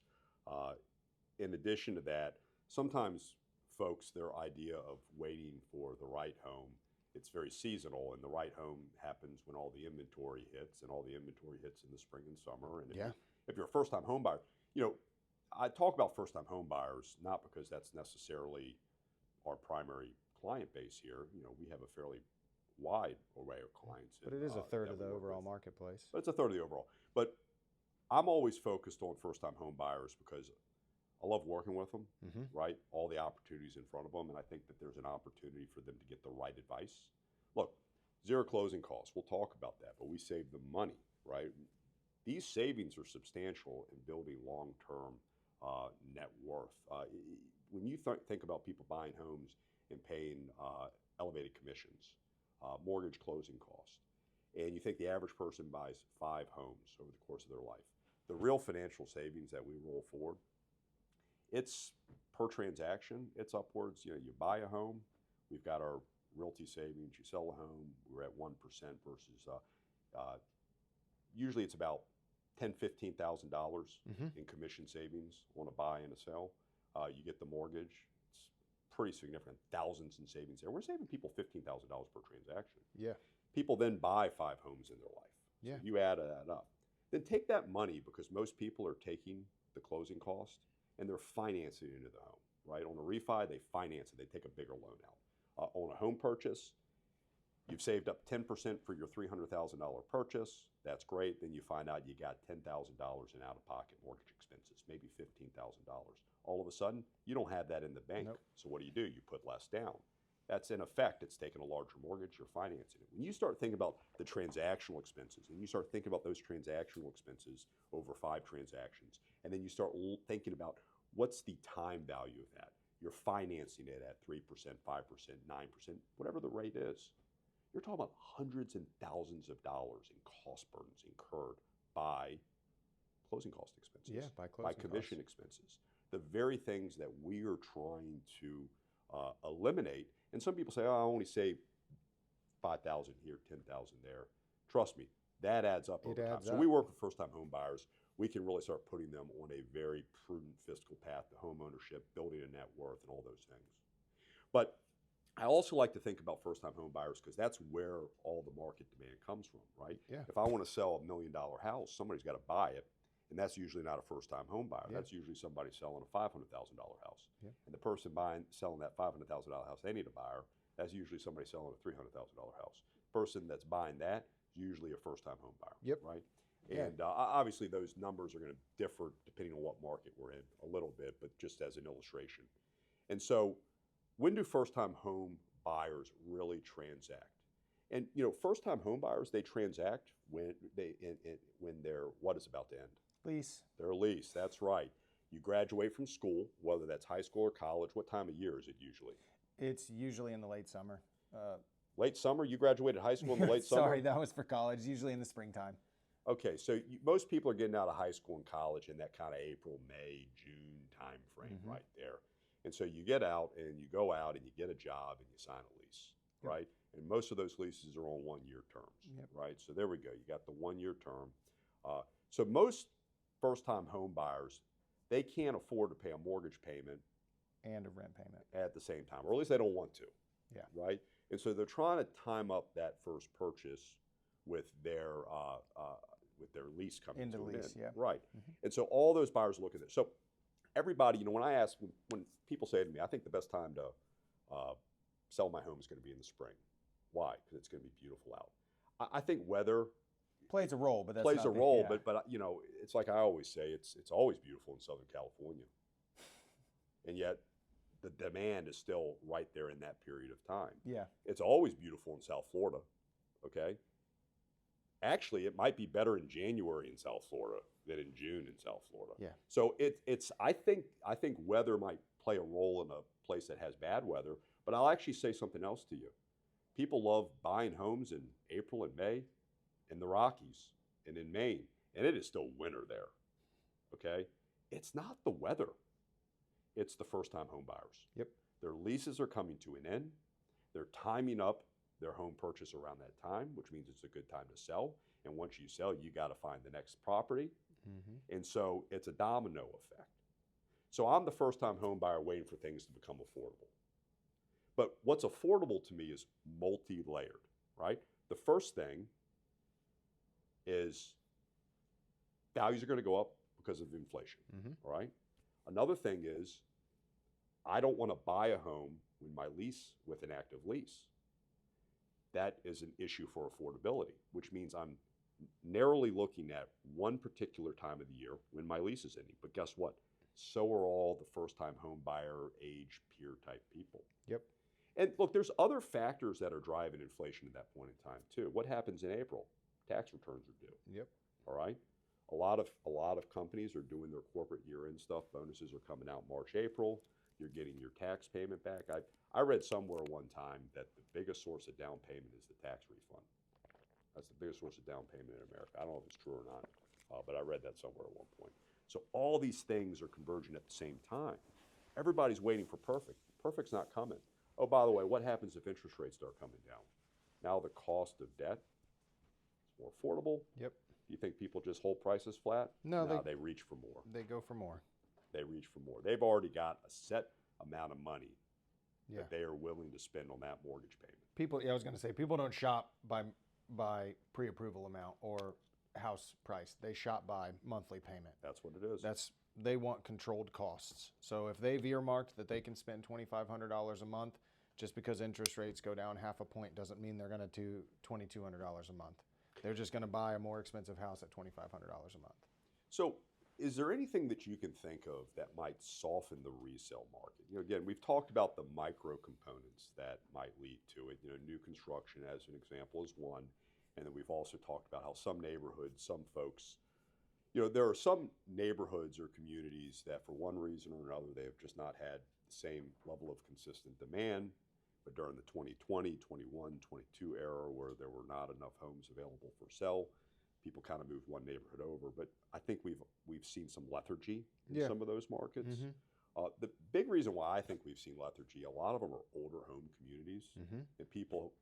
Speaker 1: In addition to that, sometimes folks their idea of waiting for the right home. It's very seasonal, and the right home happens when all the inventory hits, and all the inventory hits in the spring and summer. And if you're a first-time home buyer, I talk about first-time home buyers not because that's necessarily our primary client base here. We have a fairly wide array of clients.
Speaker 2: But it is a third of the overall marketplace.
Speaker 1: But it's a third of the overall. But I'm always focused on first-time home buyers because I love working with them, right? All the opportunities in front of them, and I think that there's an opportunity for them to get the right advice. Look, zero closing costs. We'll talk about that, but we save them money, right? These savings are substantial in building long-term net worth. When you think about people buying homes and paying elevated commissions, mortgage closing costs, and you think the average person buys 5 homes over the course of their life, the real financial savings that we roll forward, it's per transaction, it's upwards. You buy a home, we've got our realty savings, you sell a home, we're at 1% versus usually it's about $10,000, $15,000 in commission savings on a buy and a sell. You get the mortgage, it's pretty significant, thousands in savings there. We're saving people $15,000 per transaction.
Speaker 2: Yeah.
Speaker 1: People then buy 5 homes in their life.
Speaker 2: Yeah.
Speaker 1: So you add that up. Then take that money, because most people are taking the closing cost and they're financing it into the home, right? On a refi, they finance it. They take a bigger loan out. On a home purchase, you've saved up 10% for your $300,000 purchase. That's great. Then you find out you got $10,000 in out-of-pocket mortgage expenses, maybe $15,000. All of a sudden, you don't have that in the bank.
Speaker 2: Nope.
Speaker 1: So what do? You put less down. That's in effect, it's taking a larger mortgage, you're financing it. When you start thinking about the transactional expenses, and you start thinking about those transactional expenses over 5 transactions, and then you start thinking about what's the time value of that. You're financing it at 3%, 5%, 9%, whatever the rate is. You're talking about hundreds and thousands of dollars in cost burdens incurred by closing cost expenses,
Speaker 2: by
Speaker 1: commission expenses. The very things that we are trying to eliminate. And some people say, oh, I only save $5,000 here, $10,000 there. Trust me, that adds up over time. So we work with first-time home buyers. We can really start putting them on a very prudent fiscal path to home ownership, building a net worth, and all those things. But I also like to think about first-time home buyers because that's where all the market demand comes from, right?
Speaker 2: Yeah.
Speaker 1: If I want to sell $1 million house, somebody's got to buy it. And that's usually not a first-time home buyer. Yeah. That's usually somebody selling a $500,000 house. Yeah. And the person selling that $500,000 house, they need a buyer. That's usually somebody selling a $300,000 house. Person that's buying that is usually a first-time home buyer.
Speaker 2: Yep.
Speaker 1: Right? Yeah. And obviously those numbers are going to differ depending on what market we're in a little bit, but just as an illustration. And so when do first-time home buyers really transact? And first-time home buyers, they transact when their what is about to end.
Speaker 2: Lease.
Speaker 1: Their lease, that's right. You graduate from school, whether that's high school or college. What time of year is it usually?
Speaker 2: It's usually in the late summer.
Speaker 1: Late summer? You graduated high school in the late summer?
Speaker 2: Sorry, that was for college, usually in the springtime.
Speaker 1: Okay, so most people are getting out of high school and college in that kind of April, May, June time frame right there. And so you get out and you go out and you get a job and you sign a lease, right? And most of those leases are on 1-year terms, right? So there we go. You got the 1-year term. So most first-time home buyers, they can't afford to pay a mortgage payment
Speaker 2: and a rent payment
Speaker 1: at the same time, or at least they don't want to.
Speaker 2: Yeah.
Speaker 1: Right. And so they're trying to time up that first purchase with their lease coming
Speaker 2: into
Speaker 1: to an
Speaker 2: lease.
Speaker 1: end.
Speaker 2: Yeah.
Speaker 1: Right. And so all those buyers look at this. So everybody, when I ask, when people say to me, I think the best time to sell my home is going to be in the spring. Why? Because it's going to be beautiful out. I think weather
Speaker 2: plays a role, but that's
Speaker 1: plays
Speaker 2: not
Speaker 1: a role. But it's like I always say, it's always beautiful in Southern California, and yet the demand is still right there in that period of time.
Speaker 2: Yeah,
Speaker 1: it's always beautiful in South Florida. Okay, actually, it might be better in January in South Florida than in June in South Florida.
Speaker 2: Yeah.
Speaker 1: So it's I think weather might play a role in a place that has bad weather, but I'll actually say something else to you. People love buying homes in April and May in the Rockies and in Maine, and it is still winter there, okay? It's not the weather. It's the first-time home buyers.
Speaker 2: Yep.
Speaker 1: Their leases are coming to an end. They're timing up their home purchase around that time, which means it's a good time to sell. And once you sell, you got to find the next property. And so it's a domino effect. So I'm the first-time home buyer waiting for things to become affordable. But what's affordable to me is multi-layered, right? The first thing is values are going to go up because of inflation, all right? Another thing is I don't want to buy a home when my lease with an active lease. That is an issue for affordability, which means I'm narrowly looking at one particular time of the year when my lease is ending. But guess what? So are all the first-time home buyer, age, peer type people.
Speaker 2: Yep.
Speaker 1: And look, there's other factors that are driving inflation at that point in time too. What happens in April? Tax returns are due.
Speaker 2: Yep.
Speaker 1: All right. A lot of companies are doing their corporate year-end stuff. Bonuses are coming out March, April. You're getting your tax payment back. I read somewhere one time that the biggest source of down payment is the tax refund. That's the biggest source of down payment in America. I don't know if it's true or not, but I read that somewhere at one point. So all these things are converging at the same time. Everybody's waiting for perfect. Perfect's not coming. Oh, by the way, what happens if interest rates start coming down? Now the cost of debt is more affordable.
Speaker 2: Yep.
Speaker 1: Do you think people just hold prices flat?
Speaker 2: No,
Speaker 1: they reach for more.
Speaker 2: They go for more.
Speaker 1: They reach for more. They've already got a set amount of money
Speaker 2: Yeah.
Speaker 1: that they are willing to spend on that mortgage payment.
Speaker 2: People, I was going to say, people don't shop by pre-approval amount or house price. They shop by monthly payment.
Speaker 1: That's what it is.
Speaker 2: They want controlled costs. So if they've earmarked that they can spend $2,500 a month, just because interest rates go down half a point doesn't mean they're going to do $2,200 a month. They're just going to buy a more expensive house at $2,500 a month.
Speaker 1: So is there anything that you can think of that might soften the resale market? Again, we've talked about the micro components that might lead to it. New construction as an example is one. And then we've also talked about how some neighborhoods, some folks, there are some neighborhoods or communities that for one reason or another, they have just not had the same level of consistent demand. But during the 2020, 21, 22 era where there were not enough homes available for sale, people kind of moved one neighborhood over. But I think we've seen some lethargy in some of those markets. The big reason why I think we've seen lethargy, a lot of them are older home communities, and people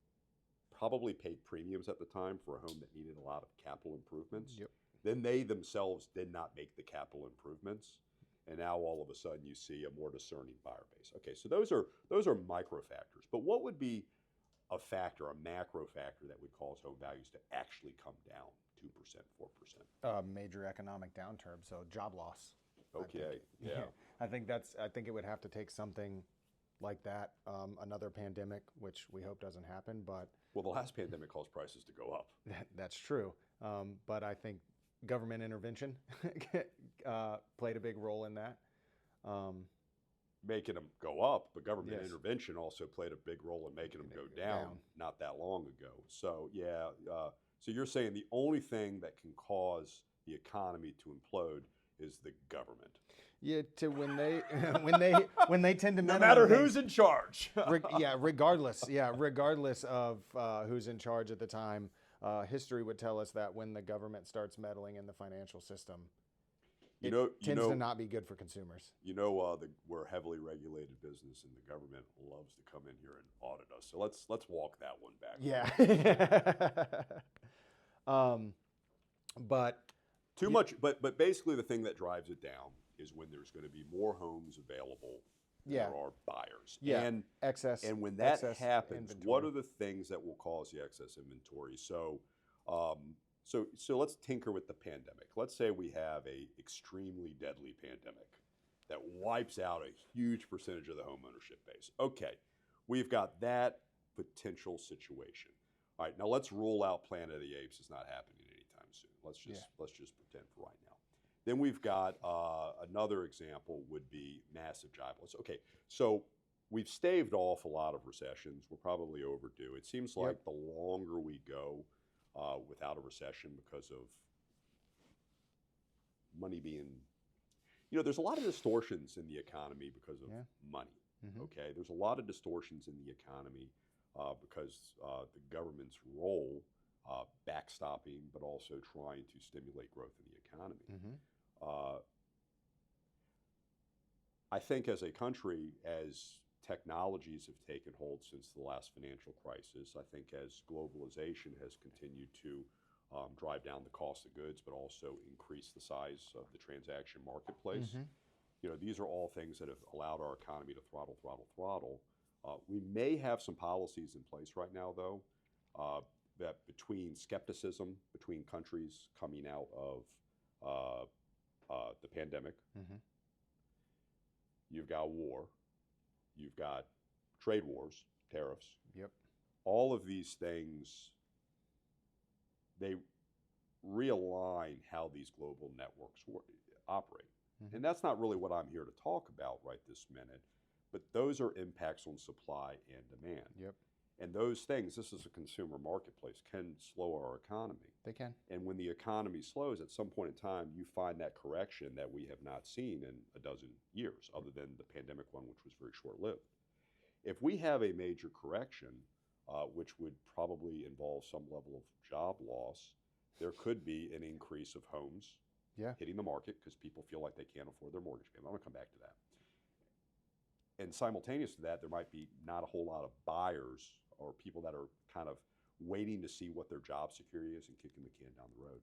Speaker 1: probably paid premiums at the time for a home that needed a lot of capital improvements.
Speaker 2: Yep.
Speaker 1: Then they themselves did not make the capital improvements. And now all of a sudden you see a more discerning buyer base. Okay, so those are micro factors. But what would be a factor, a macro factor that would cause home values to actually come down 2%, 4%?
Speaker 2: Major economic downturn, so job loss.
Speaker 1: Okay, yeah.
Speaker 2: I think it would have to take something like that, another pandemic, which we hope doesn't happen. But
Speaker 1: well, the last pandemic caused prices to go up.
Speaker 2: That's true. But I think government intervention played a big role in that.
Speaker 1: Making them go up, but government intervention also played a big role in making them go down not that long ago. So yeah, so you're saying the only thing that can cause the economy to implode is the government.
Speaker 2: Yeah, when they tend to
Speaker 1: no matter who's in charge.
Speaker 2: regardless of who's in charge at the time. History would tell us that when the government starts meddling in the financial system, it tends to not be good for consumers.
Speaker 1: We're a heavily regulated business, and the government loves to come in here and audit us. So let's walk that one back.
Speaker 2: Yeah. But
Speaker 1: too much. But basically, the thing that drives it down is when there's going to be more homes available. There are buyers.
Speaker 2: Yeah.
Speaker 1: And
Speaker 2: excess.
Speaker 1: And when that happens,
Speaker 2: inventory.
Speaker 1: what are the things that will cause the excess inventory? So let's tinker with the pandemic. Let's say we have a extremely deadly pandemic that wipes out a huge percentage of the homeownership base. Okay, we've got that potential situation. All right, now let's rule out Planet of the Apes is not happening anytime soon. Let's just pretend for right now. Then we've got another example would be massive job loss. Okay, so we've staved off a lot of recessions. We're probably overdue. It seems like the longer we go without a recession because of money being, there's a lot of distortions in the economy because of money. Okay, there's a lot of distortions in the economy because the government's role, backstopping, but also trying to stimulate growth in the economy. I think as a country, as technologies have taken hold since the last financial crisis, I think as globalization has continued to drive down the cost of goods, but also increase the size of the transaction marketplace, these are all things that have allowed our economy to throttle. We may have some policies in place right now, though, that between skepticism between countries coming out of the pandemic,
Speaker 2: Hmm.
Speaker 1: you've got war, you've got trade wars, tariffs,
Speaker 2: Yep.
Speaker 1: all of these things, they realign how these global networks operate.
Speaker 2: Mhm.
Speaker 1: And that's not really what I'm here to talk about right this minute, but those are impacts on supply and demand.
Speaker 2: Yep.
Speaker 1: And those things, this is a consumer marketplace, can slow our economy.
Speaker 2: They can.
Speaker 1: And when the economy slows, at some point in time, you find that correction that we have not seen in a dozen years, other than the pandemic one, which was very short-lived. If we have a major correction, which would probably involve some level of job loss, there could be an increase of homes
Speaker 2: Yeah.
Speaker 1: hitting the market because people feel like they can't afford their mortgage payment. I'm going to come back to that. And simultaneous to that, there might be not a whole lot of buyers or people that are kind of waiting to see what their job security is and kicking the can down the road.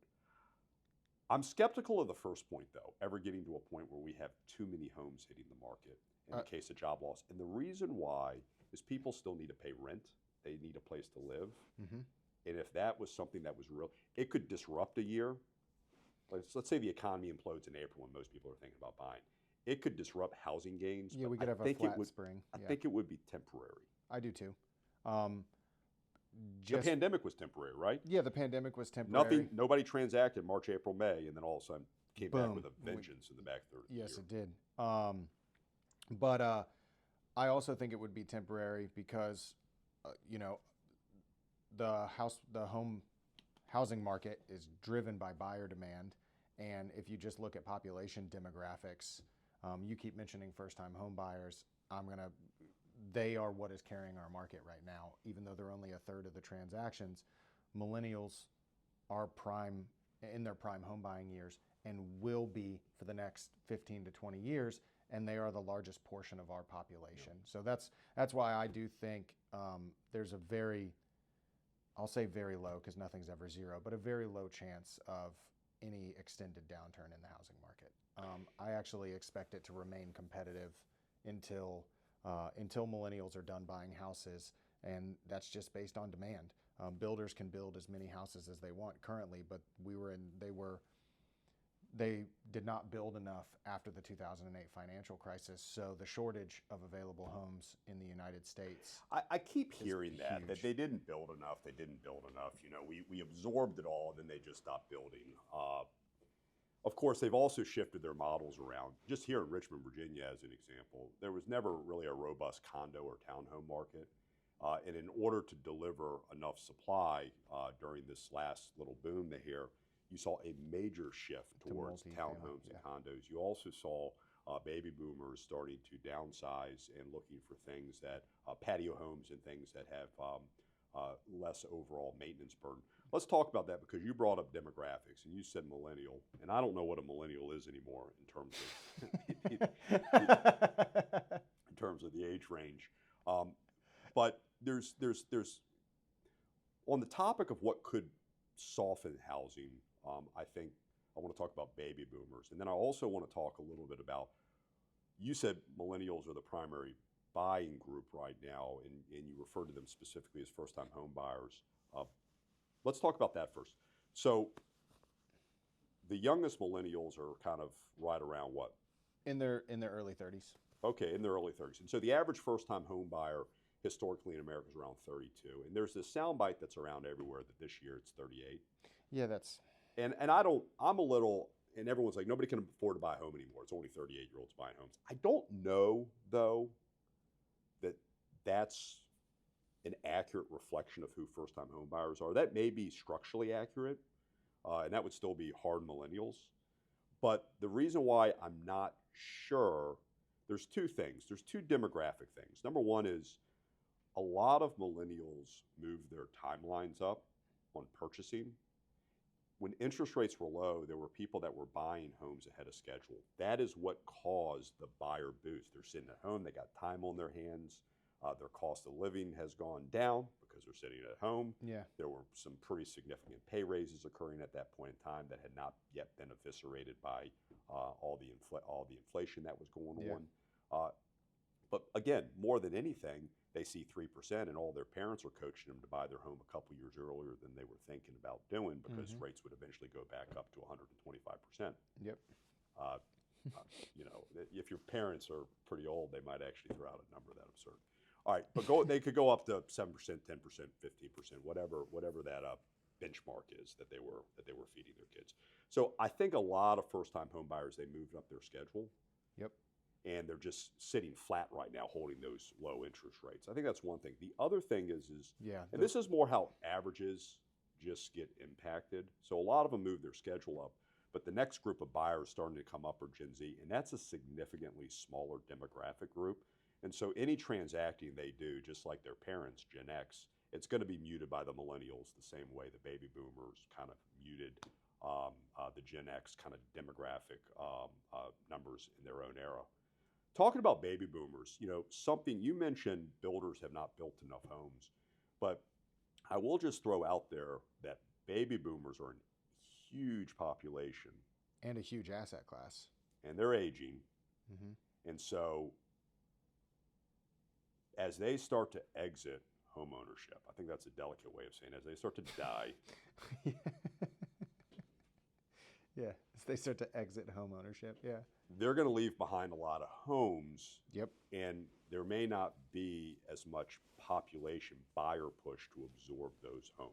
Speaker 1: I'm skeptical of the first point, though, ever getting to a point where we have too many homes hitting the market in the case of job loss. And the reason why is people still need to pay rent. They need a place to live.
Speaker 2: Mm-hmm.
Speaker 1: And if that was something that was real, it could disrupt a year. Let's say the economy implodes in April when most people are thinking about buying. It could disrupt housing gains.
Speaker 2: Yeah,
Speaker 1: but
Speaker 2: we could
Speaker 1: I
Speaker 2: have a
Speaker 1: think
Speaker 2: flat
Speaker 1: it would,
Speaker 2: spring.
Speaker 1: I
Speaker 2: Yeah.
Speaker 1: think it would be temporary.
Speaker 2: I do too.
Speaker 1: The pandemic was temporary, right?
Speaker 2: Yeah, the pandemic was temporary.
Speaker 1: Nobody transacted March, April, May, and then all of a sudden came back
Speaker 2: Boom.
Speaker 1: with a vengeance in the back third of the year.
Speaker 2: Yes, it did. But I also think it would be temporary because, the home housing market is driven by buyer demand, and if you just look at population demographics, you keep mentioning first-time home buyers. They are what is carrying our market right now, even though they're only a third of the transactions. Millennials are in their prime home buying years and will be for the next 15 to 20 years, and they are the largest portion of our population. So that's why I do think there's a I'll say very low because nothing's ever zero, but a very low chance of any extended downturn in the housing market. I actually expect it to remain competitive until millennials are done buying houses, and that's just based on demand. Builders can build as many houses as they want currently, but they did not build enough after the 2008 financial crisis. So the shortage of available homes in the United States.
Speaker 1: I keep hearing that
Speaker 2: huge.
Speaker 1: they didn't build enough. They didn't build enough. We absorbed it all, and then they just stopped building. Of course, they've also shifted their models around. Just here in Richmond, Virginia, as an example, there was never really a robust condo or townhome market. And in order to deliver enough supply during this last little boom here, you saw a major shift towards townhomes and condos. You also saw baby boomers starting to downsize and looking for things that patio homes and things that have less overall maintenance burden. Let's talk about that because you brought up demographics and you said millennial, and I don't know what a millennial is anymore in terms of the age range. But there's on the topic of what could soften housing. I think I want to talk about baby boomers, and then I also want to talk a little bit about. You said millennials are the primary buying group right now, and you refer to them specifically as first-time home buyers. Let's talk about that first. So the youngest millennials are kind of right around what?
Speaker 2: In their early 30s.
Speaker 1: Okay, in their early 30s. And so the average first-time home buyer historically in America is around 32. And there's this soundbite that's around everywhere that this year it's 38.
Speaker 2: Yeah, that's...
Speaker 1: And I'm a little, and everyone's like, nobody can afford to buy a home anymore. It's only 38-year-olds buying homes. I don't know, though, that that's an accurate reflection of who first-time home buyers are. That may be structurally accurate, and that would still be hard millennials. But the reason why I'm not sure, there's two things. There's two demographic things. Number one is a lot of millennials move their timelines up on purchasing. When interest rates were low, there were people that were buying homes ahead of schedule. That is what caused the buyer boost. They're sitting at home, they got time on their hands. Their cost of living has gone down because they're sitting at home.
Speaker 2: Yeah.
Speaker 1: There were some pretty significant pay raises occurring at that point in time that had not yet been eviscerated by all the inflation that was going on. But again, more than anything, they see 3%, and all their parents are coaching them to buy their home a couple years earlier than they were thinking about doing, because rates would eventually go back up to 125%.
Speaker 2: Yep.
Speaker 1: You know, if your parents are pretty old, they might actually throw out a number that absurd. All right, but they could go up to 7%, 10%, 15%, whatever that benchmark is that they were feeding their kids. So I think a lot of first-time home buyers, they moved up their schedule.
Speaker 2: Yep.
Speaker 1: And they're just sitting flat right now, holding those low interest rates. I think that's one thing. The other thing is and this is more how averages just get impacted. So a lot of them move their schedule up, but the next group of buyers starting to come up are Gen Z, and that's a significantly smaller demographic group. And so any transacting they do, just like their parents, Gen X, it's going to be muted by the millennials the same way the baby boomers kind of muted the Gen X kind of demographic numbers in their own era. Talking about baby boomers, you know, something you mentioned, builders have not built enough homes, but I will just throw out there that baby boomers are a huge population.
Speaker 2: And a huge asset class.
Speaker 1: And they're aging. And so as they start to exit home ownership, I think that's a delicate way of saying it, as they start to die.
Speaker 2: Yeah, as they start to exit home ownership,
Speaker 1: they're going to leave behind a lot of homes.
Speaker 2: Yep.
Speaker 1: And there may not be as much population buyer push to absorb those homes.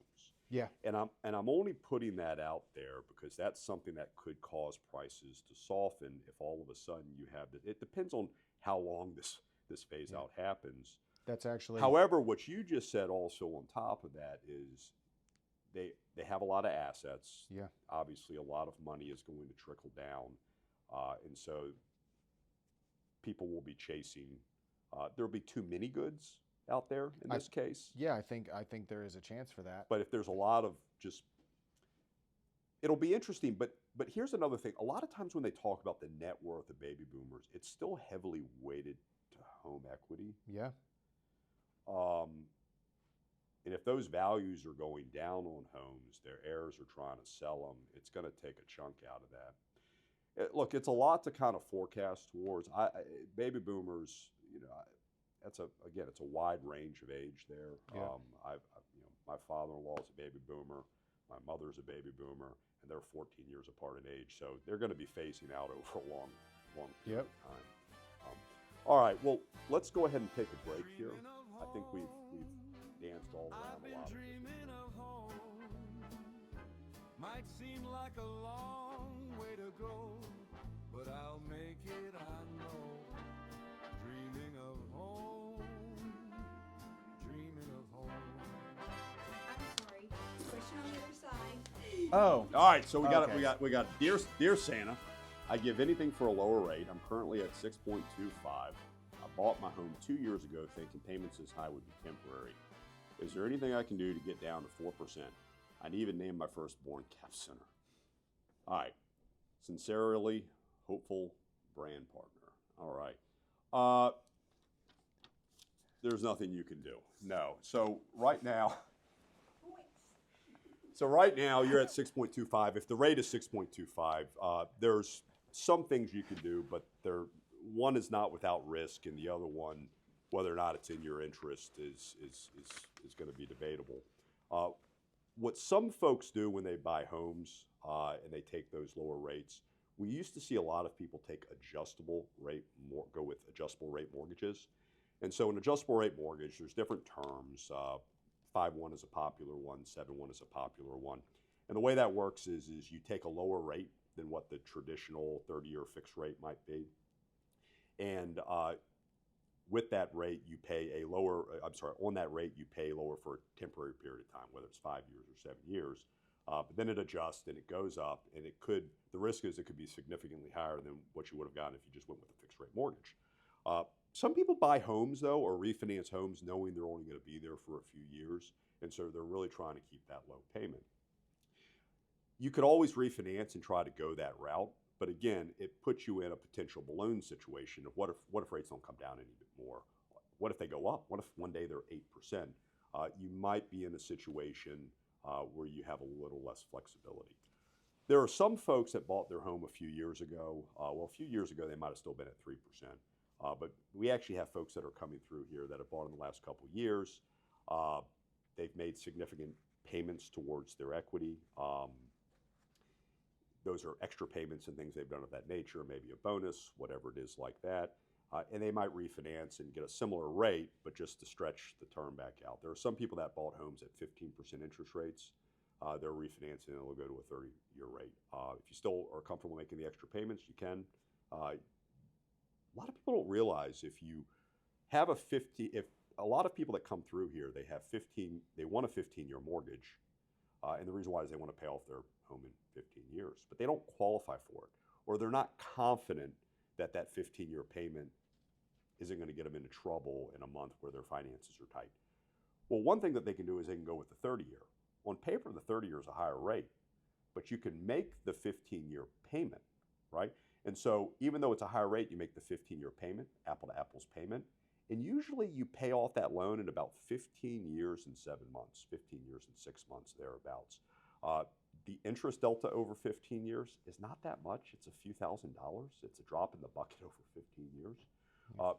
Speaker 2: Yeah.
Speaker 1: And I'm only putting that out there because that's something that could cause prices to soften if all of a sudden you have it depends on how long this phase out happens.
Speaker 2: That's actually.
Speaker 1: However, what you just said also on top of that is they have a lot of assets.
Speaker 2: Yeah.
Speaker 1: Obviously, a lot of money is going to trickle down. And so people will be chasing. There'll be too many goods out there in this case.
Speaker 2: Yeah, I think there is a chance for that.
Speaker 1: But if there's a lot of it'll be interesting. But here's another thing. A lot of times when they talk about the net worth of baby boomers, it's still heavily weighted to home equity.
Speaker 2: Yeah.
Speaker 1: And if those values are going down on homes, their heirs are trying to sell them, it's going to take a chunk out of that. Look, it's a lot to kind of forecast towards. Baby boomers, you know, it's a wide range of age there.
Speaker 2: Yeah.
Speaker 1: My father-in-law is a baby boomer, my mother's a baby boomer, and they're 14 years apart in age, so they're going to be phasing out over a long period of time. All right, well, let's go ahead and take a break here. I think we've danced all around a lot of this.
Speaker 3: Might seem like a long way to go, but I'll make it, I know. Dreaming of home, dreaming of home.
Speaker 4: I'm sorry. Question on the other side.
Speaker 2: Oh.
Speaker 1: All right, so we got Dear Santa, I give anything for a lower rate. I'm currently at 6.25. I bought my home 2 years ago thinking payments this high would be temporary. Is there anything I can do to get down to 4%? I'd even name my firstborn CapCenter. All right. Sincerely, hopeful brand partner. All right. There's nothing you can do. No. So right now you're at 6.25. If the rate is 6.25, there's some things you can do, but one is not without risk, and the other one, whether or not it's in your interest, is going to be debatable. What some folks do when they buy homes and they take those lower rates, we used to see a lot of people go with adjustable rate mortgages. And so an adjustable rate mortgage, there's different terms. 5-1 is a popular one, 7-1 is a popular one. And the way that works is you take a lower rate than what the traditional 30-year fixed rate might be. And with that rate, you pay on that rate, you pay lower for a temporary period of time, whether it's 5 years or 7 years. But then it adjusts and it goes up, and the risk is it could be significantly higher than what you would have gotten if you just went with a fixed rate mortgage. Some people buy homes, though, or refinance homes knowing they're only going to be there for a few years, and so they're really trying to keep that low payment. You could always refinance and try to go that route, but again, it puts you in a potential balloon situation of what if rates don't come down any bit more? what if they go up? What if one day they're 8%? You might be in a situation where you have a little less flexibility. There are some folks that bought their home a few years ago. Well, a few years ago, they might have still been at 3%. But we actually have folks that are coming through here that have bought in the last couple of years. They've made significant payments towards their equity. Those are extra payments and things they've done of that nature, maybe a bonus, whatever it is like that. And they might refinance and get a similar rate, but just to stretch the term back out. There are some people that bought homes at 15% interest rates. They're refinancing and it'll go to a 30-year rate. If you still are comfortable making the extra payments, you can. A lot of people don't realize if you have if a lot of people that come through here, they want a 15-year mortgage. And the reason why is they want to pay off their home in 15 years, but they don't qualify for it, or they're not confident that that 15-year payment isn't going to get them into trouble in a month where their finances are tight. Well, one thing that they can do is they can go with the 30-year. On paper, the 30-year is a higher rate, but you can make the 15-year payment, right? And so even though it's a higher rate, you make the 15-year payment, apple to apples payment, and usually you pay off that loan in about 15 years and 7 months, 15 years and 6 months, thereabouts. The interest delta over 15 years is not that much. It's a few $1,000s. It's a drop in the bucket over 15 years.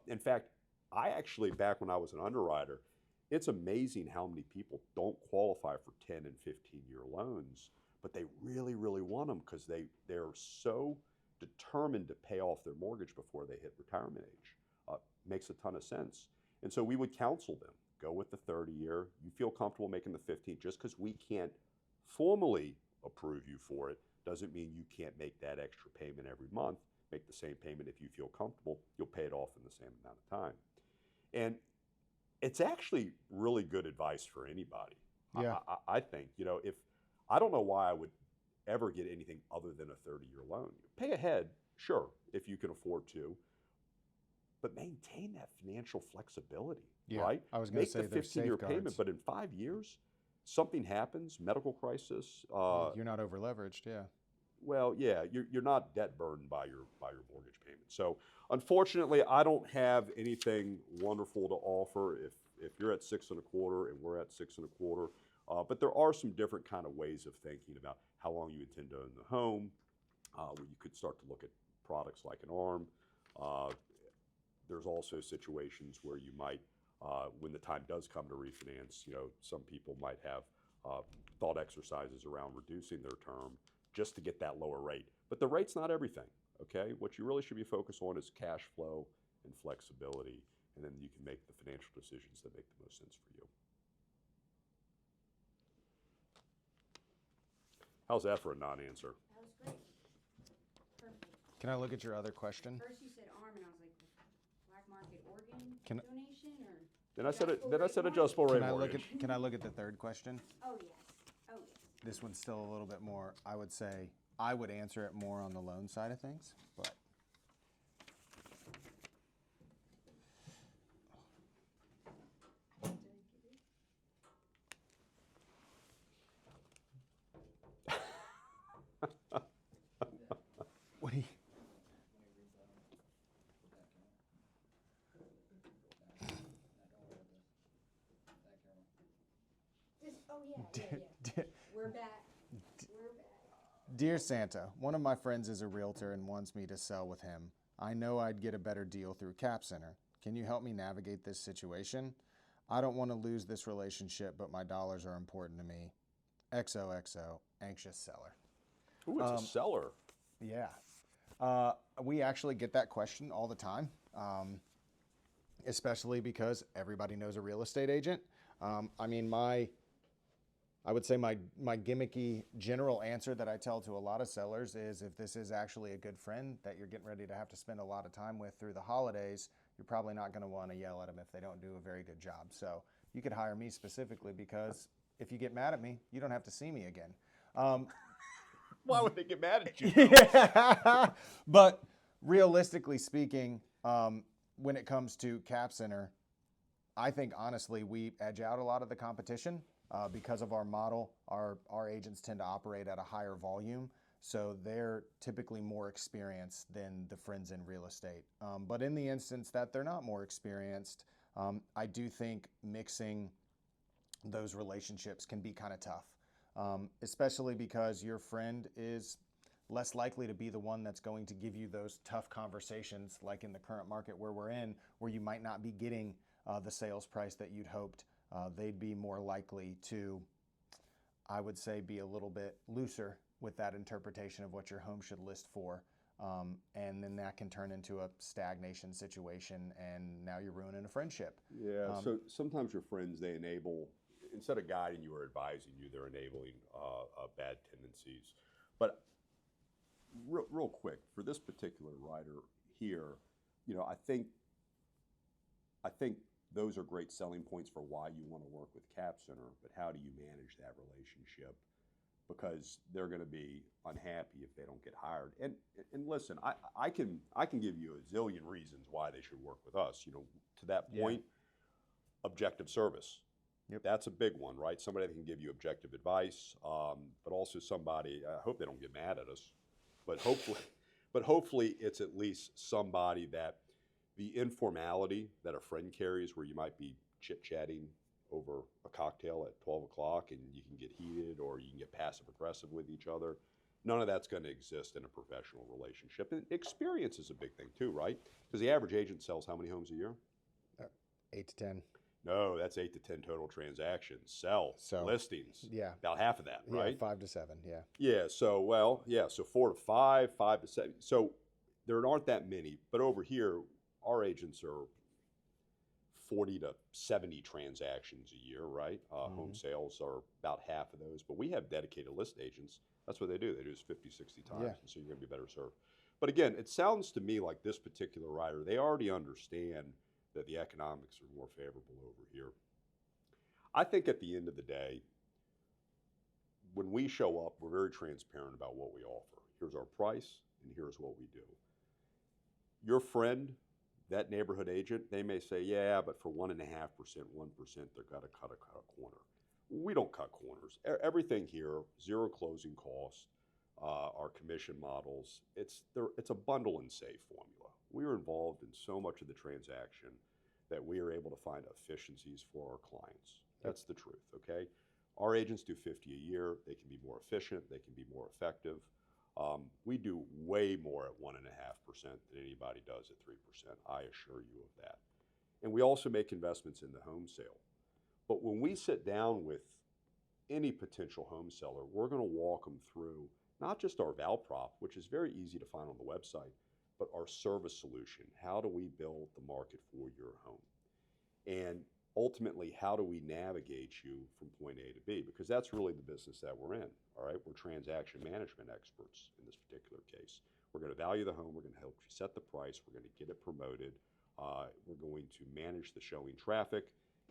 Speaker 1: In fact, I actually, back when I was an underwriter, it's amazing how many people don't qualify for 10 and 15-year loans, but they really, really want them because they're so determined to pay off their mortgage before they hit retirement age. Makes a ton of sense. And so we would counsel them, go with the 30-year. You feel comfortable making the 15. Just because we can't formally approve you for it doesn't mean you can't make that extra payment every month. Make the same payment if you feel comfortable. You'll pay it off in the same amount of time. And it's actually really good advice for anybody.
Speaker 2: Yeah.
Speaker 1: I think, if I don't know why I would ever get anything other than a 30-year loan. Pay ahead, sure, if you can afford to, but maintain that financial flexibility, right?
Speaker 2: I was going to say
Speaker 1: make the 15-year payment, but in 5 years, something happens, medical crisis.
Speaker 2: You're not over leveraged, yeah.
Speaker 1: Well, yeah, you're not debt burdened by your mortgage payment. So unfortunately, I don't have anything wonderful to offer if you're at 6 1/4 and we're at 6 1/4. But there are some different kind of ways of thinking about how long you intend to own the home. Where you could start to look at products like an ARM. There's also situations where you might, when the time does come to refinance, some people might have thought exercises around reducing their term just to get that lower rate. But the rate's not everything, okay? What you really should be focused on is cash flow and flexibility, and then you can make the financial decisions that make the most sense for you. How's that for a non-answer?
Speaker 4: That was great. Perfect.
Speaker 2: Can I look at your other question?
Speaker 4: First you said arm, and I was like, black market organ
Speaker 2: Can-
Speaker 4: donation, or?
Speaker 1: Then I said
Speaker 4: Adjustable rate
Speaker 1: adjustable rate mortgage.
Speaker 2: Can I look at the third question?
Speaker 4: Oh, yes. Oh, yes.
Speaker 2: This one's still a little bit more, I would say, I would answer it more on the loan side of things, but. What do you?
Speaker 4: Oh, yeah. We're back. We're back.
Speaker 2: Dear Santa, one of my friends is a realtor and wants me to sell with him. I know I'd get a better deal through CapCenter. Can you help me navigate this situation? I don't want to lose this relationship, but my dollars are important to me. XOXO, anxious seller.
Speaker 1: Ooh, it's a seller.
Speaker 2: Yeah. We actually get that question all the time, especially because everybody knows a real estate agent. I would say my gimmicky general answer that I tell to a lot of sellers is if this is actually a good friend that you're getting ready to have to spend a lot of time with through the holidays, you're probably not going to want to yell at them if they don't do a very good job. So you could hire me specifically because if you get mad at me, you don't have to see me again.
Speaker 1: Why would they get mad at you?
Speaker 2: Yeah. But realistically speaking, when it comes to CapCenter, I think honestly we edge out a lot of the competition. Because of our model, our agents tend to operate at a higher volume, so they're typically more experienced than the friends in real estate. But in the instance that they're not more experienced, I do think mixing those relationships can be kind of tough, especially because your friend is less likely to be the one that's going to give you those tough conversations, like in the current market where we're in, where you might not be getting the sales price that you'd hoped. They'd be more likely to, I would say, be a little bit looser with that interpretation of what your home should list for. And then that can turn into a stagnation situation, and now you're ruining a friendship.
Speaker 1: Yeah, so sometimes your friends, they enable, instead of guiding you or advising you, they're enabling bad tendencies. But real quick, for this particular writer here, I think those are great selling points for why you want to work with CapCenter, but how do you manage that relationship? Because they're going to be unhappy if they don't get hired. And listen, I can give you a zillion reasons why they should work with us. To that point, objective service.
Speaker 2: Yep.
Speaker 1: That's a big one, right? Somebody that can give you objective advice, but also somebody. I hope they don't get mad at us, but hopefully it's at least somebody that the informality that a friend carries, where you might be chit-chatting over a cocktail at 12 o'clock and you can get heated or you can get passive aggressive with each other. None of that's going to exist in a professional relationship. And experience is a big thing too, right? Because the average agent sells how many homes a year?
Speaker 2: 8 to 10.
Speaker 1: No, that's 8 to 10 total transactions. Listings.
Speaker 2: Yeah.
Speaker 1: About half of that, right?
Speaker 2: Yeah, 5 to 7, yeah.
Speaker 1: Yeah, so 4 to 5, 5 to 7. So there aren't that many, but over here, our agents are 40 to 70 transactions a year, right? Home sales are about half of those, but we have dedicated list agents. That's what they do. They do this 50, 60 times, and so you're going to be better served. But again, it sounds to me like this particular writer, they already understand that the economics are more favorable over here. I think at the end of the day, when we show up, we're very transparent about what we offer. Here's our price, and here's what we do. Your friend, that neighborhood agent, they may say, yeah, but for 1.5%, 1%, they've got to cut a corner. We don't cut corners. Everything here, zero closing cost, our commission models, it's a bundle and save formula. We are involved in so much of the transaction that we are able to find efficiencies for our clients. That's the truth, okay? Our agents do 50 a year. They can be more efficient. They can be more effective. We do way more at 1.5% than anybody does at 3%. I assure you of that. And we also make investments in the home sale. But when we sit down with any potential home seller, we're going to walk them through not just our val prop, which is very easy to find on the website, but our service solution. How do we build the market for your home? And ultimately, how do we navigate you from point A to B? Because that's really the business that we're in, all right? We're transaction management experts in this particular case. We're going to value the home. We're going to help you set the price. We're going to get it promoted. We're going to manage the showing traffic.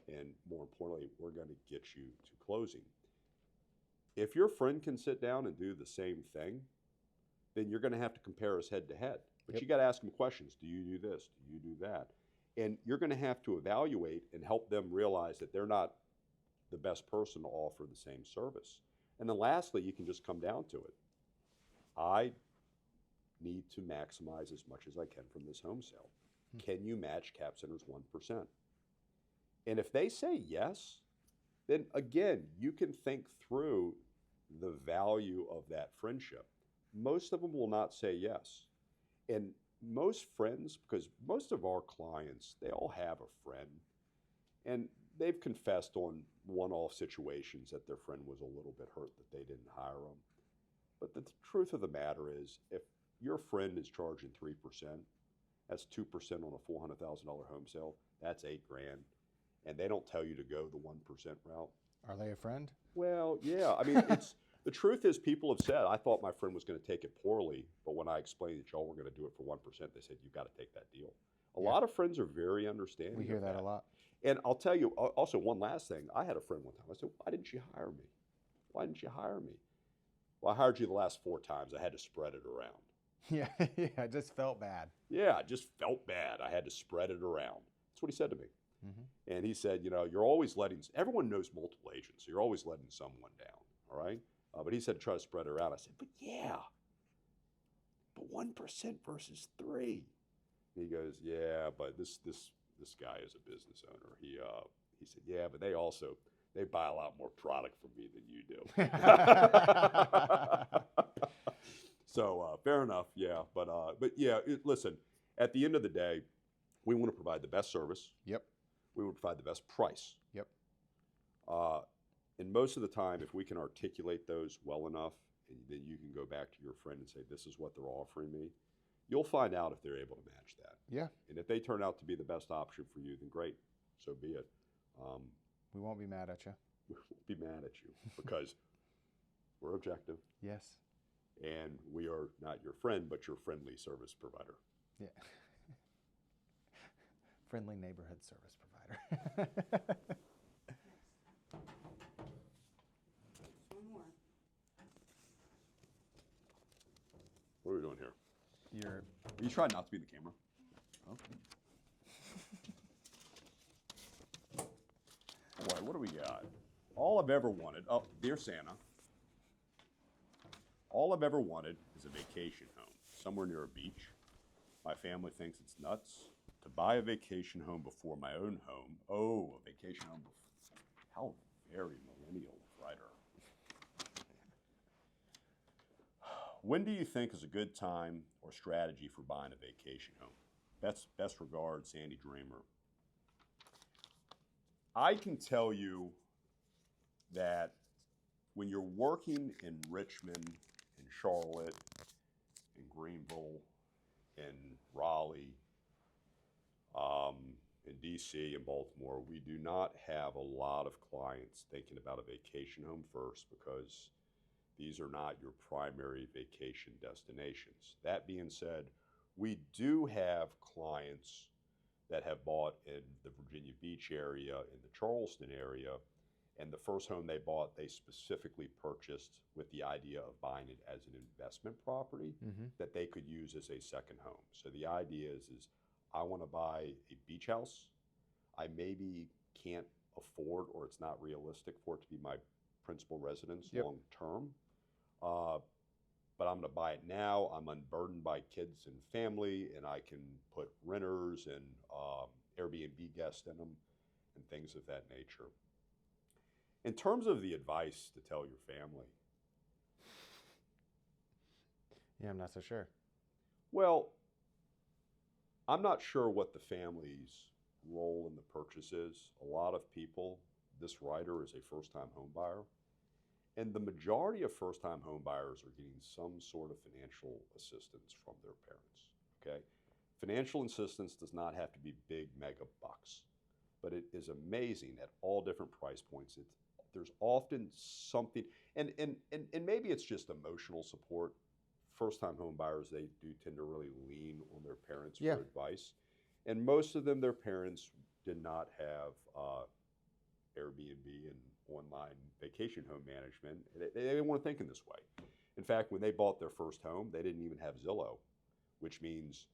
Speaker 1: And more importantly, we're going to get you to closing. If your friend can sit down and do the same thing, then you're going to have to compare us head to head. But you got to ask them questions. Do you do this? Do you do that? And you're going to have to evaluate and help them realize that they're not the best person to offer the same service. And then lastly, you can just come down to it. I need to maximize as much as I can from this home sale. Can you match CapCenter's 1%? And if they say yes, then again, you can think through the value of that friendship. Most of them will not say yes. And most friends, because most of our clients, they all have a friend, and they've confessed on one-off situations that their friend was a little bit hurt that they didn't hire them. But the truth of the matter is, if your friend is charging 3%, that's 2% on a $400,000 home sale, that's $8,000, and they don't tell you to go the 1% route.
Speaker 2: Are they a friend?
Speaker 1: Well, yeah. I mean, it's the truth is, people have said, I thought my friend was going to take it poorly, but when I explained that y'all were going to do it for 1%, they said, you've got to take that deal. A lot of friends are very understanding.
Speaker 2: We hear that a lot.
Speaker 1: And I'll tell you, also, one last thing. I had a friend one time. I said, why didn't you hire me? Why didn't you hire me? Well, I hired you the last 4 times. I had to spread it around.
Speaker 2: Yeah, I just felt bad.
Speaker 1: Yeah, I just felt bad. I had to spread it around. That's what he said to me. Mm-hmm. And he said, you're always letting, everyone knows multiple agents, so you're always letting someone down, all right? But he said, try to spread it around. I said, but 1% versus 3. And he goes, yeah, but this this guy is a business owner. He said, yeah, but they buy a lot more product from me than you do. So fair enough, yeah. But yeah, listen, at the end of the day, we want to provide the best service.
Speaker 2: Yep.
Speaker 1: We want to provide the best price.
Speaker 2: Yep.
Speaker 1: And most of the time, if we can articulate those well enough, and then you can go back to your friend and say, this is what they're offering me, you'll find out if they're able to match that.
Speaker 2: Yeah.
Speaker 1: And if they turn out to be the best option for you, then great, so be it.
Speaker 2: We won't be mad at you.
Speaker 1: We won't be mad at you because we're objective.
Speaker 2: Yes.
Speaker 1: And we are not your friend, but your friendly service provider.
Speaker 2: Yeah. Friendly neighborhood service provider.
Speaker 4: One more.
Speaker 1: What are we doing here?
Speaker 2: You're
Speaker 1: Are you trying not to be in the camera? Okay. Boy, what do we got? All I've ever wanted, oh, dear Santa, all I've ever wanted is a vacation home somewhere near a beach. My family thinks it's nuts to buy a vacation home before my own home. Oh, a vacation home before. How very millennial, writer. When do you think is a good time or strategy for buying a vacation home? Best regards, Sandy Dreamer. I can tell you that when you're working in Richmond, in Charlotte, in Greenville, in Raleigh, in DC, and Baltimore, we do not have a lot of clients thinking about a vacation home first because these are not your primary vacation destinations. That being said, we do have clients that have bought in the Virginia Beach area, in the Charleston area, and the first home they bought, they specifically purchased with the idea of buying it as an investment property that they could use as a second home. So the idea is I want to buy a beach house. I maybe can't afford, or it's not realistic for it to be my principal residence long term. But I'm going to buy it now. I'm unburdened by kids and family, and I can put renters and Airbnb guests in them and things of that nature. In terms of the advice to tell your family,
Speaker 2: Yeah, I'm not so sure.
Speaker 1: well, I'm not sure what the family's role in the purchase is. A lot of people, this writer is a first-time home buyer, and the majority of first-time home buyers are getting some sort of financial assistance from their parents, okay? Financial assistance does not have to be big mega bucks, but it is amazing at all different price points. There's often something, and maybe it's just emotional support. First-time home buyers, they do tend to really lean on their parents for advice. And most of them, their parents did not have Airbnb and online vacation home management. They didn't want to think in this way. In fact, when they bought their first home, they didn't even have Zillow, which means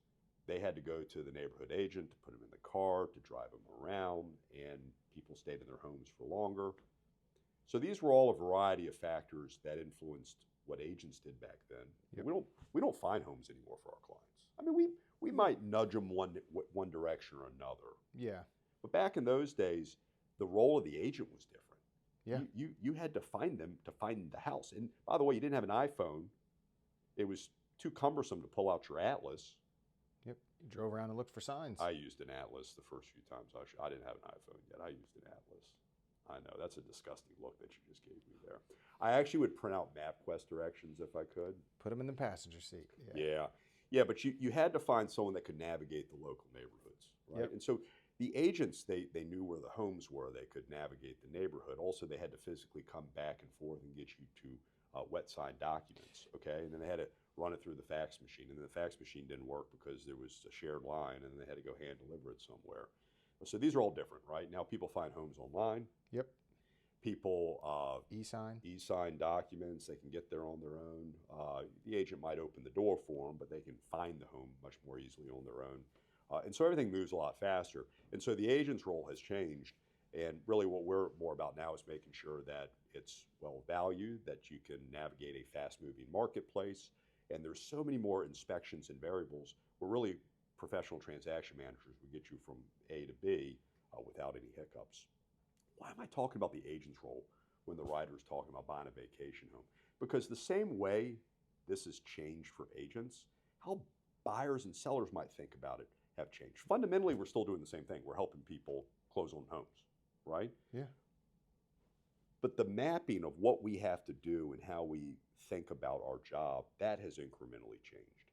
Speaker 1: they had to go to the neighborhood agent to put them in the car, to drive them around, and people stayed in their homes for longer. So these were all a variety of factors that influenced what agents did back then. We don't find homes anymore for our clients. I mean, we might nudge them one direction or another.
Speaker 2: Yeah.
Speaker 1: But back in those days, the role of the agent was different.
Speaker 2: Yeah.
Speaker 1: You had to find them to find the house. And by the way, you didn't have an iPhone. It was too cumbersome to pull out your atlas.
Speaker 2: Yep. You drove around and looked for signs.
Speaker 1: I used an atlas the first few times. I didn't have an iPhone yet. I used an atlas. I know, that's a disgusting look that you just gave me there. I actually would print out MapQuest directions if I could.
Speaker 2: Put them in the passenger seat.
Speaker 1: Yeah, but you had to find someone that could navigate the local neighborhoods, right?
Speaker 2: Yep.
Speaker 1: And so the agents, they knew where the homes were. They could navigate the neighborhood. Also, they had to physically come back and forth and get you to wet sign documents, okay? And then they had to run it through the fax machine. And then the fax machine didn't work because there was a shared line, and then they had to go hand deliver it somewhere. So these are all different, right? Now people find homes online.
Speaker 2: Yep.
Speaker 1: People
Speaker 2: e-sign
Speaker 1: documents. They can get there on their own. The agent might open the door for them, but they can find the home much more easily on their own. And so everything moves a lot faster. And so the agent's role has changed. And really what we're more about now is making sure that it's well valued, that you can navigate a fast moving marketplace. And there's so many more inspections and variables. We're really professional transaction managers would get you from A to B without any hiccups. Why am I talking about the agent's role when the writer's talking about buying a vacation home? Because the same way this has changed for agents, how buyers and sellers might think about it have changed. Fundamentally, we're still doing the same thing. We're helping people close on homes, right?
Speaker 2: Yeah.
Speaker 1: But the mapping of what we have to do and how we think about our job, that has incrementally changed.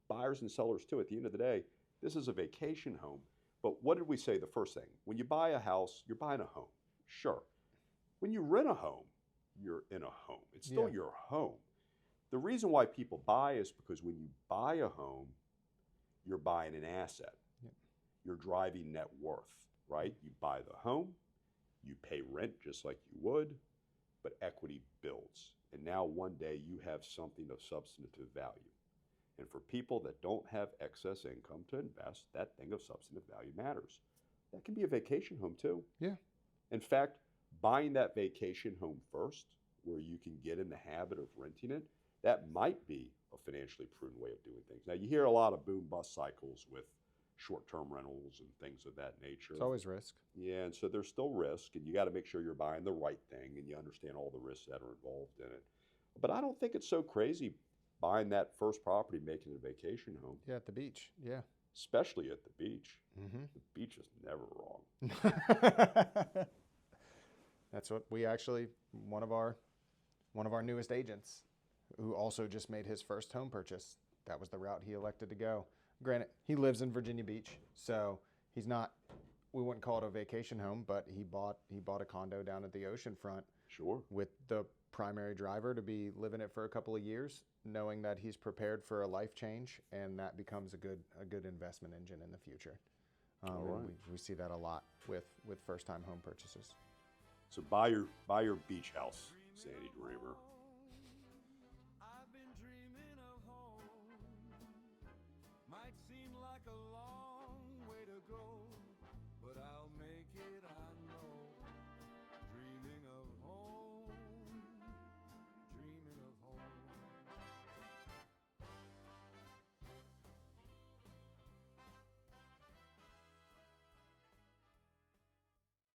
Speaker 1: Buyers and sellers too, at the end of the day, this is a vacation home. But what did we say the first thing? When you buy a house, you're buying a home. Sure. When you rent a home, you're in a home. It's still your home. The reason why people buy is because when you buy a home, you're buying an asset.
Speaker 2: Yep.
Speaker 1: You're driving net worth, right? You buy the home, you pay rent just like you would, but equity builds. And now one day you have something of substantive value. And for people that don't have excess income to invest, that thing of substantive value matters. That can be a vacation home too.
Speaker 2: Yeah.
Speaker 1: In fact, buying that vacation home first, where you can get in the habit of renting it, that might be a financially prudent way of doing things. Now, you hear a lot of boom-bust cycles with short-term rentals and things of that nature.
Speaker 2: It's always risk.
Speaker 1: Yeah, and so there's still risk, and you got to make sure you're buying the right thing and you understand all the risks that are involved in it. But I don't think it's so crazy buying that first property, making it a vacation home.
Speaker 2: Yeah, at the beach. Yeah.
Speaker 1: Especially at the beach.
Speaker 2: Mm-hmm.
Speaker 1: The beach is never wrong.
Speaker 2: That's what we actually, one of our newest agents who also just made his first home purchase, that was the route he elected to go. Granted, he lives in Virginia Beach, so he's not, we wouldn't call it a vacation home, but he bought a condo down at the oceanfront.
Speaker 1: Sure.
Speaker 2: With the primary driver to be living it for a couple of years, knowing that he's prepared for a life change, and that becomes a good investment engine in the future.
Speaker 1: All right.
Speaker 2: And we see that a lot with first-time home purchases.
Speaker 1: So buy your beach house, Sandy Dreamer.
Speaker 3: I've been dreaming of home. Might seem like a long way to go,